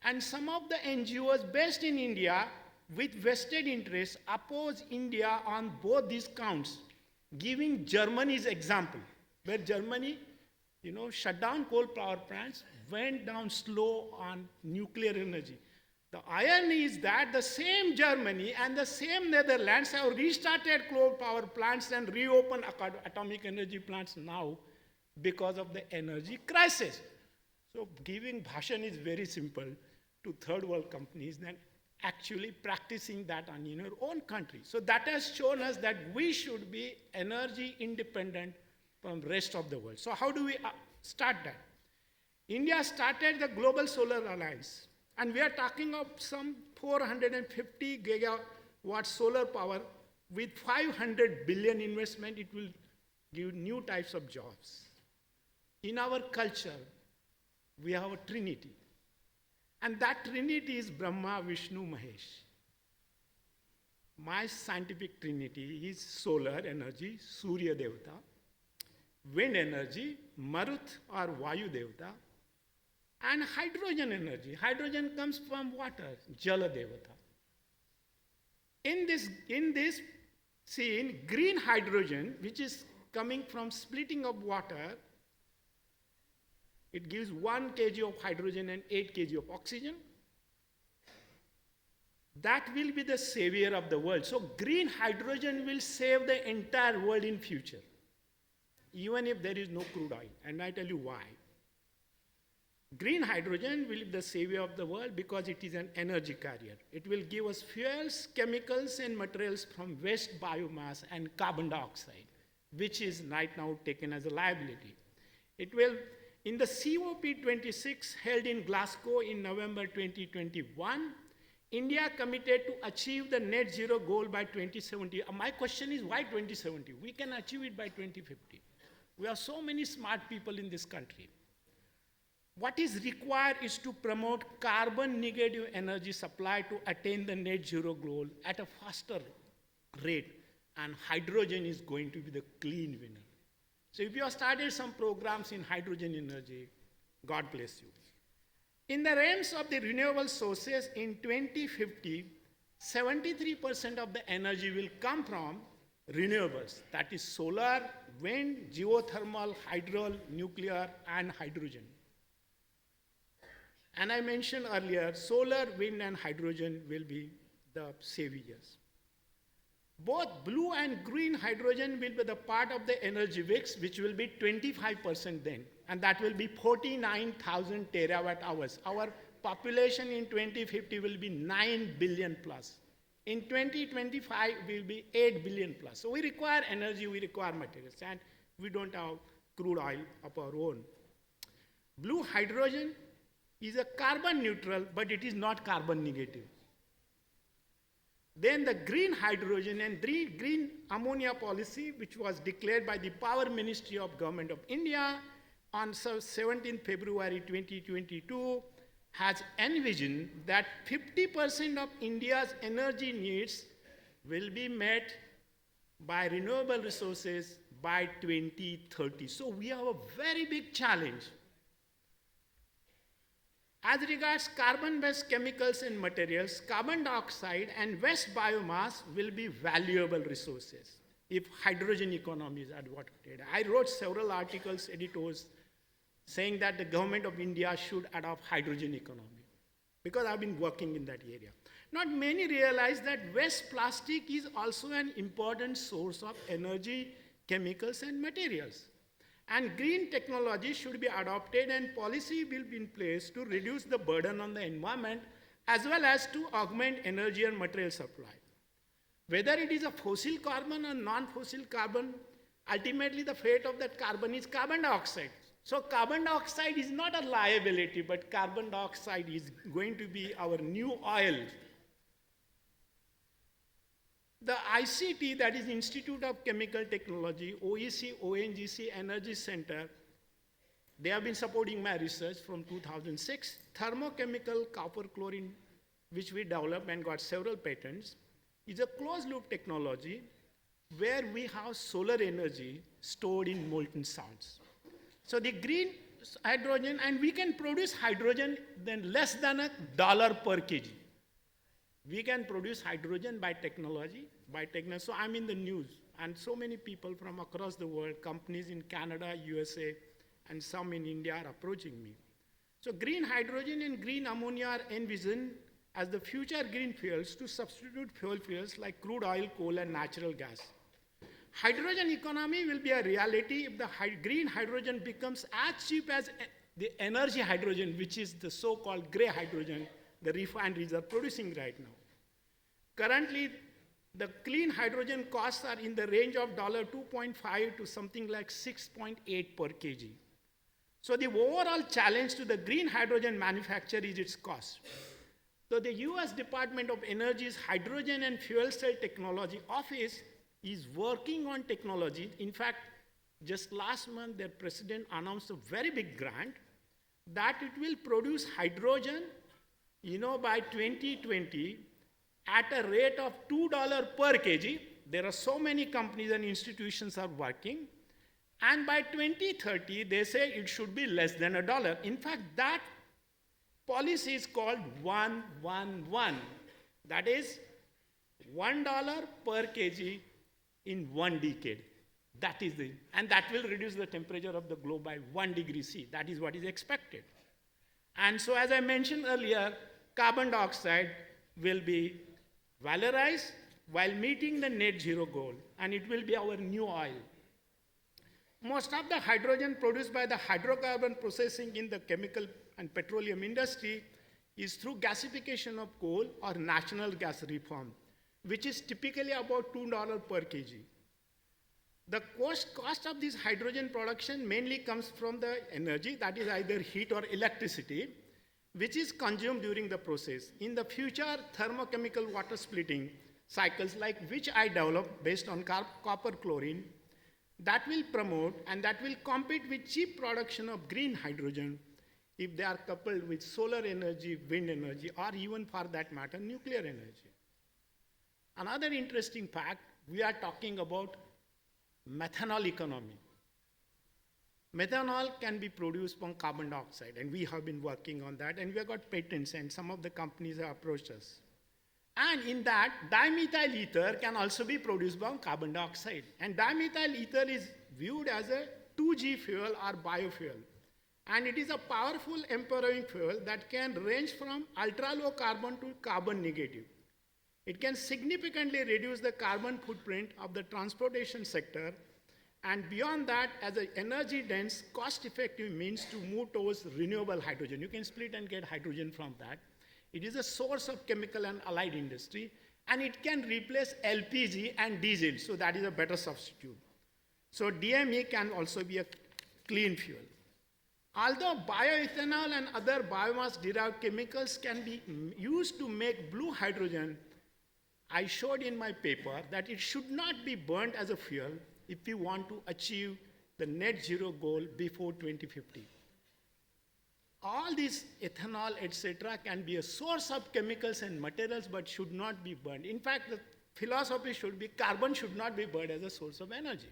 And some of the NGOs based in India with vested interests oppose India on both these counts, giving Germany's example, where Germany, shut down coal power plants, went down slow on nuclear energy. The irony is that the same Germany and the same Netherlands have restarted coal power plants and reopened atomic energy plants now because of the energy crisis. So giving bhashan is very simple to third world companies than actually practicing that in your own country. So that has shown us that we should be energy independent from the rest of the world. So how do we start that? India started the Global Solar Alliance, and we are talking of some 450 gigawatt solar power with 500 billion investment. It will give new types of jobs. In our culture, we have a trinity. And that trinity is Brahma, Vishnu, Mahesh. My scientific trinity is solar energy, Surya Devata, wind energy, Marut or Vayu Devata, and hydrogen energy. Hydrogen comes from water, Jala Devata. In this scene, green hydrogen, which is coming from splitting of water, it gives 1 kg of hydrogen and 8 kg of oxygen. That will be the savior of the world. So green hydrogen will save the entire world in future, even if there is no crude oil. And I tell you why. Green hydrogen will be the savior of the world because it is an energy carrier. It will give us fuels, chemicals, and materials from waste biomass and carbon dioxide, which is right now taken as a liability. It will, in the COP26 held in Glasgow in November 2021, India committed to achieve the net zero goal by 2070. My question is, why 2070? We can achieve it by 2050. We have so many smart people in this country. What is required is to promote carbon negative energy supply to attain the net zero goal at a faster rate, and hydrogen is going to be the clean winner. So if you have started some programs in hydrogen energy, God bless you. In the realms of the renewable sources, in 2050, 73% of the energy will come from renewables. That is solar, wind, geothermal, hydro, nuclear, and hydrogen. And I mentioned earlier, solar, wind, and hydrogen will be the saviors. Both blue and green hydrogen will be the part of the energy mix, which will be 25% then, and that will be 49,000 terawatt hours. Our population in 2050 will be 9 billion plus. In 2025, will be 8 billion plus. So we require energy, we require materials, and we don't have crude oil of our own. Blue hydrogen is a carbon neutral, but it is not carbon negative. Then the green hydrogen and green ammonia policy, which was declared by the Power Ministry of Government of India on 17 February 2022, has envisioned that 50% of India's energy needs will be met by renewable resources by 2030. So we have a very big challenge. As regards carbon-based chemicals and materials, carbon dioxide and waste biomass will be valuable resources if hydrogen economy is advocated. I wrote several articles, editors, saying that the government of India should adopt hydrogen economy, because I've been working in that area. Not many realize that waste plastic is also an important source of energy, chemicals, and materials. And green technology should be adopted and policy will be in place to reduce the burden on the environment as well as to augment energy and material supply. Whether it is a fossil carbon or non-fossil carbon, ultimately the fate of that carbon is carbon dioxide. So carbon dioxide is not a liability, but carbon dioxide is going to be our new oil. The ICT, that is Institute of Chemical Technology, OEC, ONGC Energy Center, they have been supporting my research from 2006. Thermochemical copper chlorine, which we developed and got several patents, is a closed loop technology where we have solar energy stored in molten salts. So the green hydrogen, and we can produce hydrogen then less than $1 per kg. We can produce hydrogen by technology, So I'm in the news, and so many people from across the world, companies in Canada, USA, and some in India are approaching me. So green hydrogen and green ammonia are envisioned as the future green fuels to substitute fuels like crude oil, coal, and natural gas. Hydrogen economy will be a reality if the green hydrogen becomes as cheap as the energy hydrogen, which is the so-called gray hydrogen the refineries are producing right now. Currently, the clean hydrogen costs are in the range of $2.5 to something like 6.8 per kg. So the overall challenge to the green hydrogen manufacture is its cost. So the US Department of Energy's Hydrogen and Fuel Cell Technology Office is working on technology. In fact, just last month, their president announced a very big grant that it will produce hydrogen, by 2020 at a rate of $2 per kg. There are so many companies and institutions are working. And by 2030, they say it should be less than $1. In fact, that policy is called 1-1-1. That is $1 per kg in 1 decade. And that will reduce the temperature of the globe by 1 degree C. That is what is expected. And so, as I mentioned earlier, carbon dioxide will be valorized while meeting the net zero goal, and it will be our new oil. Most of the hydrogen produced by the hydrocarbon processing in the chemical and petroleum industry is through gasification of coal or natural gas reform, which is typically about $2 per kg. The cost of this hydrogen production mainly comes from the energy, that is either heat or electricity, which is consumed during the process. In the future, thermochemical water splitting cycles like which I developed based on copper chlorine, that will promote and that will compete with cheap production of green hydrogen if they are coupled with solar energy, wind energy, or even for that matter, nuclear energy. Another interesting fact, we are talking about methanol economy. Methanol can be produced from carbon dioxide, and we have been working on that, and we have got patents, and some of the companies have approached us. And in that, dimethyl ether can also be produced from carbon dioxide. And dimethyl ether is viewed as a 2G fuel or biofuel. And it is a powerful empowering fuel that can range from ultra-low carbon to carbon negative. It can significantly reduce the carbon footprint of the transportation sector, and beyond that, as an energy-dense, cost-effective means to move towards renewable hydrogen. You can split and get hydrogen from that. It is a source of chemical and allied industry, and it can replace LPG and diesel, so that is a better substitute. So DME can also be a clean fuel. Although bioethanol and other biomass-derived chemicals can be used to make blue hydrogen, I showed in my paper that it should not be burned as a fuel if we want to achieve the net zero goal before 2050. All this ethanol, etc., can be a source of chemicals and materials, but should not be burned. In fact, the philosophy should be carbon should not be burned as a source of energy.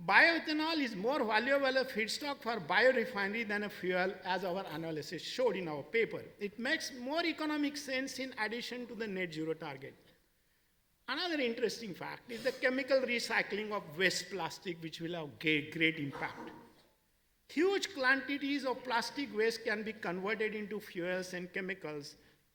Bioethanol is more valuable a feedstock for biorefinery than a fuel, as our analysis showed in our paper. It makes more economic sense in addition to the net zero target. Another interesting fact is the chemical recycling of waste plastic, which will have great impact. Huge quantities of plastic waste can be converted into fuels and chemicals,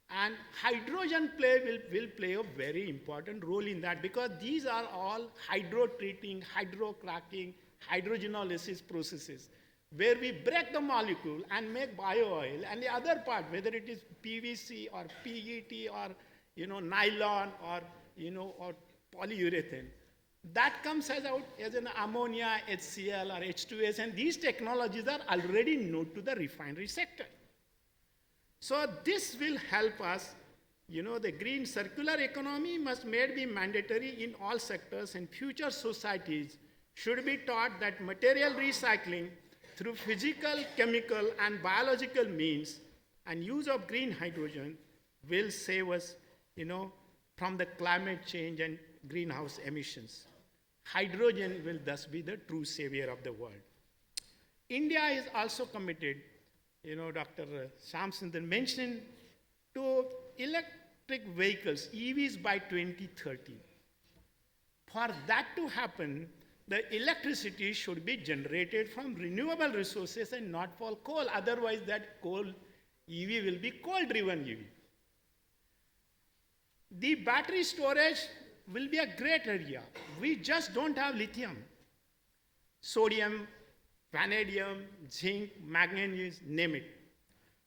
and hydrogen will play a very important role in that, because these are all hydro-treating, hydrocracking, hydrogenolysis processes, where we break the molecule and make bio-oil, and the other part, whether it is PVC or PET or nylon or or polyurethane, That comes as out as an ammonia, HCl or H2S, and these technologies are already known to the refinery sector. So this will help us, the green circular economy must be mandatory in all sectors, and future societies should be taught that material recycling through physical, chemical, and biological means and use of green hydrogen will save us, from the climate change and greenhouse emissions. Hydrogen will thus be the true savior of the world. India is also committed, Dr. Shamsundar mentioned, to electric vehicles, EVs by 2030. For that to happen, the electricity should be generated from renewable resources and not for coal. Otherwise, that coal EV will be coal-driven EV. The battery storage will be a great area. We just don't have lithium, sodium, vanadium, zinc, manganese, name it.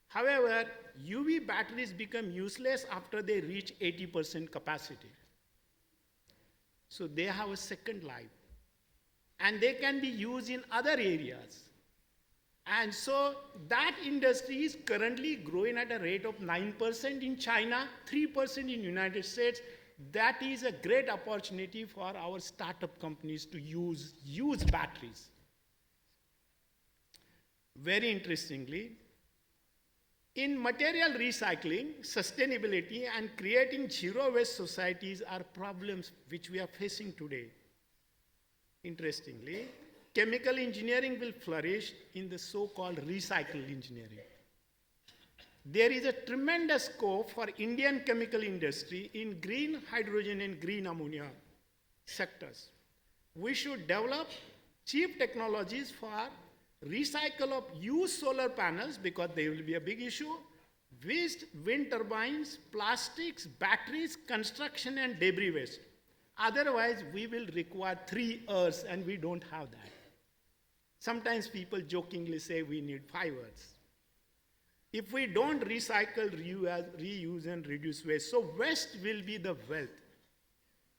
However, UV batteries become useless after they reach 80% capacity. So they have a second life. And they can be used in other areas. And so that industry is currently growing at a rate of 9% in China, 3% in United States. That is a great opportunity for our startup companies to use batteries. Very interestingly, in material recycling, sustainability, and creating zero waste societies are problems which we are facing today. Interestingly, chemical engineering will flourish in the so-called recycle engineering. There is a tremendous scope for Indian chemical industry in green hydrogen and green ammonia sectors. We should develop cheap technologies for recycle of used solar panels, because they will be a big issue, waste, wind turbines, plastics, batteries, construction, and debris waste. Otherwise, we will require 3 Earths, and we don't have that. Sometimes people jokingly say we need 5 Earths. If we don't recycle, reuse, and reduce waste, so waste will be the wealth.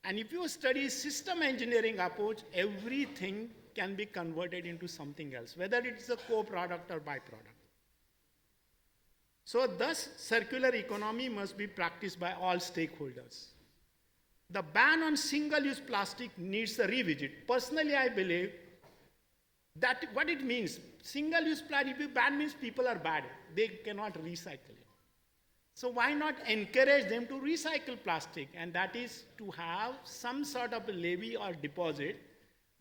And if you study system engineering approach, everything can be converted into something else, whether it's a co-product or byproduct. So thus, circular economy must be practiced by all stakeholders. The ban on single-use plastic needs a revisit. Personally, I believe that what it means, single-use plastic ban means people are bad. They cannot recycle it. So why not encourage them to recycle plastic? And that is to have some sort of a levy or deposit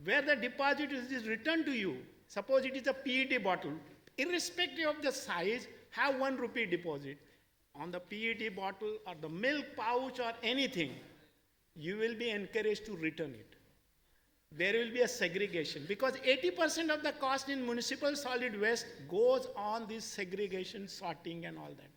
where the deposit is returned to you. Suppose it is a PET bottle. Irrespective of the size, have 1 rupee deposit. On the PET bottle or the milk pouch or anything, you will be encouraged to return it. There will be a segregation, because 80% of the cost in municipal solid waste goes on this segregation, sorting, and all that.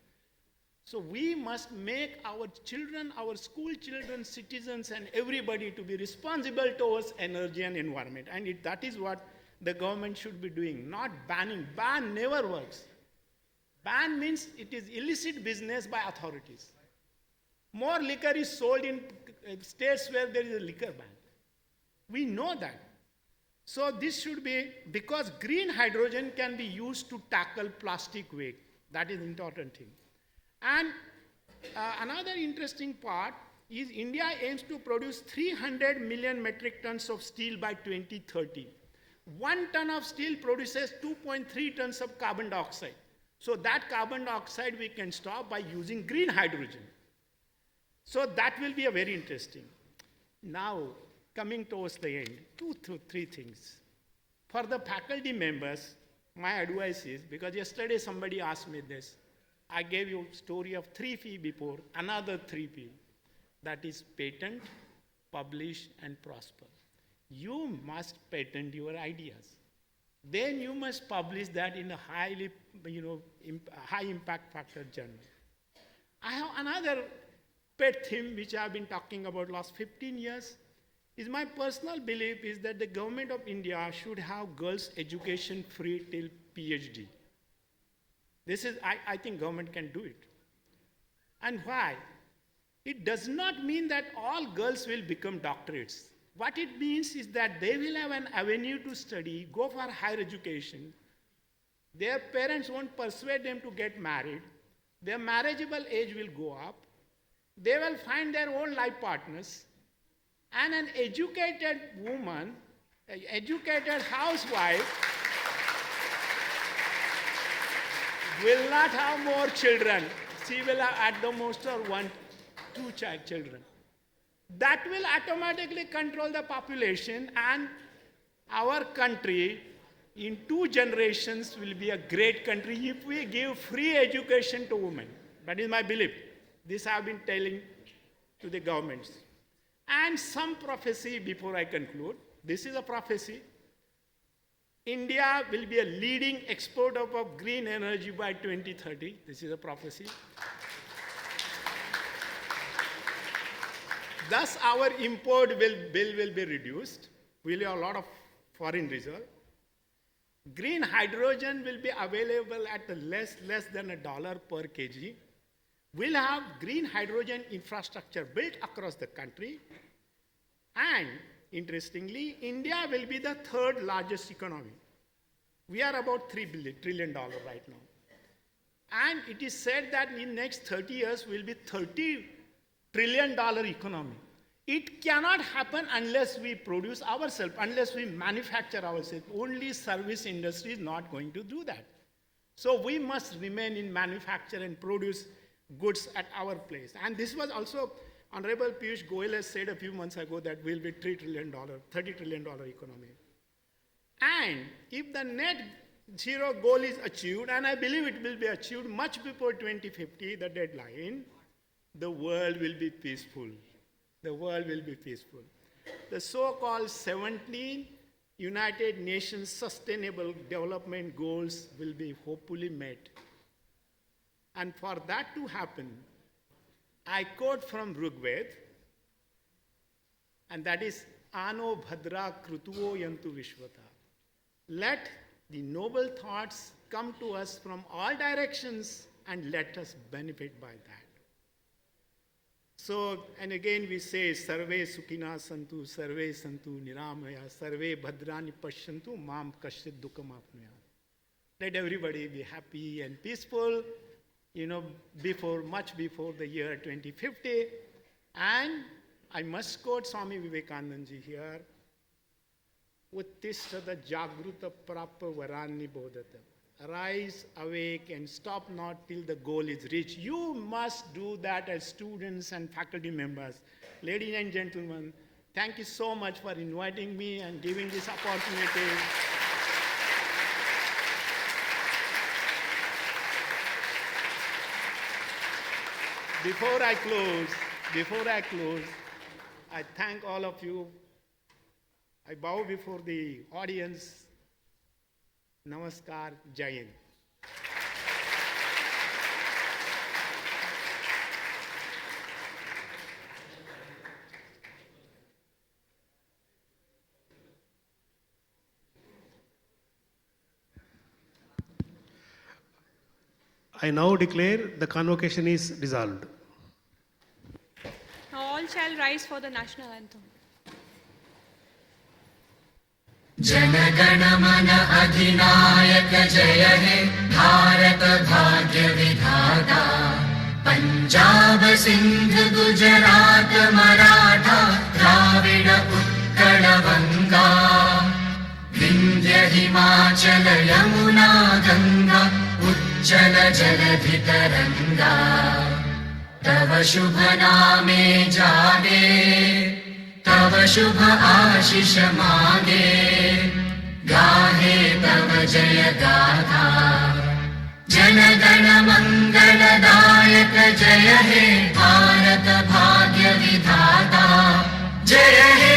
So we must make our children, our school children, citizens, and everybody to be responsible towards energy and environment. And that is what the government should be doing, not banning. Ban never works. Ban means it is illicit business by authorities. More liquor is sold in states where there is a liquor ban. We know that. So this should be, because green hydrogen can be used to tackle plastic waste. That is an important thing. And another interesting part is India aims to produce 300 million metric tons of steel by 2030. 1 ton of steel produces 2.3 tons of carbon dioxide. So that carbon dioxide we can stop by using green hydrogen. So that will be a very interesting. Now, coming towards the end, 2 to 3 things. For the faculty members, my advice is, because yesterday somebody asked me this, I gave you a story of 3P before, another 3P. That is patent, publish, and prosper. You must patent your ideas. Then you must publish that in a highly, high impact factor journal. I have another pet theme which I have been talking about last 15 years. Is my personal belief is that the government of India should have girls' education free till PhD. This is, I think government can do it. And why? It does not mean that all girls will become doctorates. What it means is that they will have an avenue to study, go for higher education. Their parents won't persuade them to get married. Their marriageable age will go up. They will find their own life partners. And an educated woman, an educated housewife, will not have more children. She will have at the most 1, 2 children. That will automatically control the population, and our country in 2 generations will be a great country if we give free education to women. That is my belief. This I have been telling to the governments. And some prophecy before I conclude. This is a prophecy. India will be a leading exporter of green energy by 2030. This is a prophecy. Thus, our import bill will be reduced. We'll have a lot of foreign reserve. Green hydrogen will be available at less than $1 per kg. We'll have green hydrogen infrastructure built across the country. And interestingly, India will be the 3rd largest economy. We are about $3 trillion right now. And it is said that in next 30 years, we'll be $30 trillion economy. It cannot happen unless we produce ourselves, unless we manufacture ourselves. Only service industry is not going to do that. So we must remain in manufacture and produce goods at our place. And this was also, Honorable Piyush Goyal has said a few months ago that we'll be $30 trillion economy. And if the net zero goal is achieved, and I believe it will be achieved much before 2050, the deadline, the world will be peaceful. The world will be peaceful. The so-called 17 United Nations Sustainable Development Goals will be hopefully met. And for that to happen, I quote from Rigveda, and that is, Ano Bhadra Krutuo Yantu Vishvata. Let the noble thoughts come to us from all directions and let us benefit by that. So, and again we say, Sarve Sukhina Santu, Sarve Santu Niramaya, Sarve Bhadrani Pashyantu, Mam Kashit Dukkam Apnaya. Let everybody be happy and peaceful, much before the year 2050. And I must quote Swami Vivekananda ji here, Uttishtata Jagruta Prapa Varani Bodhata. Arise, awake, and stop not till the goal is reached. You must do that as students and faculty members. Ladies and gentlemen, thank you so much for inviting me and giving this opportunity. Before I close, I thank all of you. I bow before the audience. Namaskar, Jai Hind. I now declare the convocation is dissolved. Now all shall rise for the national anthem. Jana Gana Mana अधिनायक जय हे भारत भाग्य विधाता पंजाब सिंध गुजरात मराठा द्राविड उत्कल गंगा विंध्य हिमाचल यमुना गंगा उज्जल जलधि तरंगा तव शुभ नामे जागे तव शुभ आशीष मांगे गाहे तव जय गाथा जन गण मंगलदायक जय हे भारत भाग्य विधाता जय हे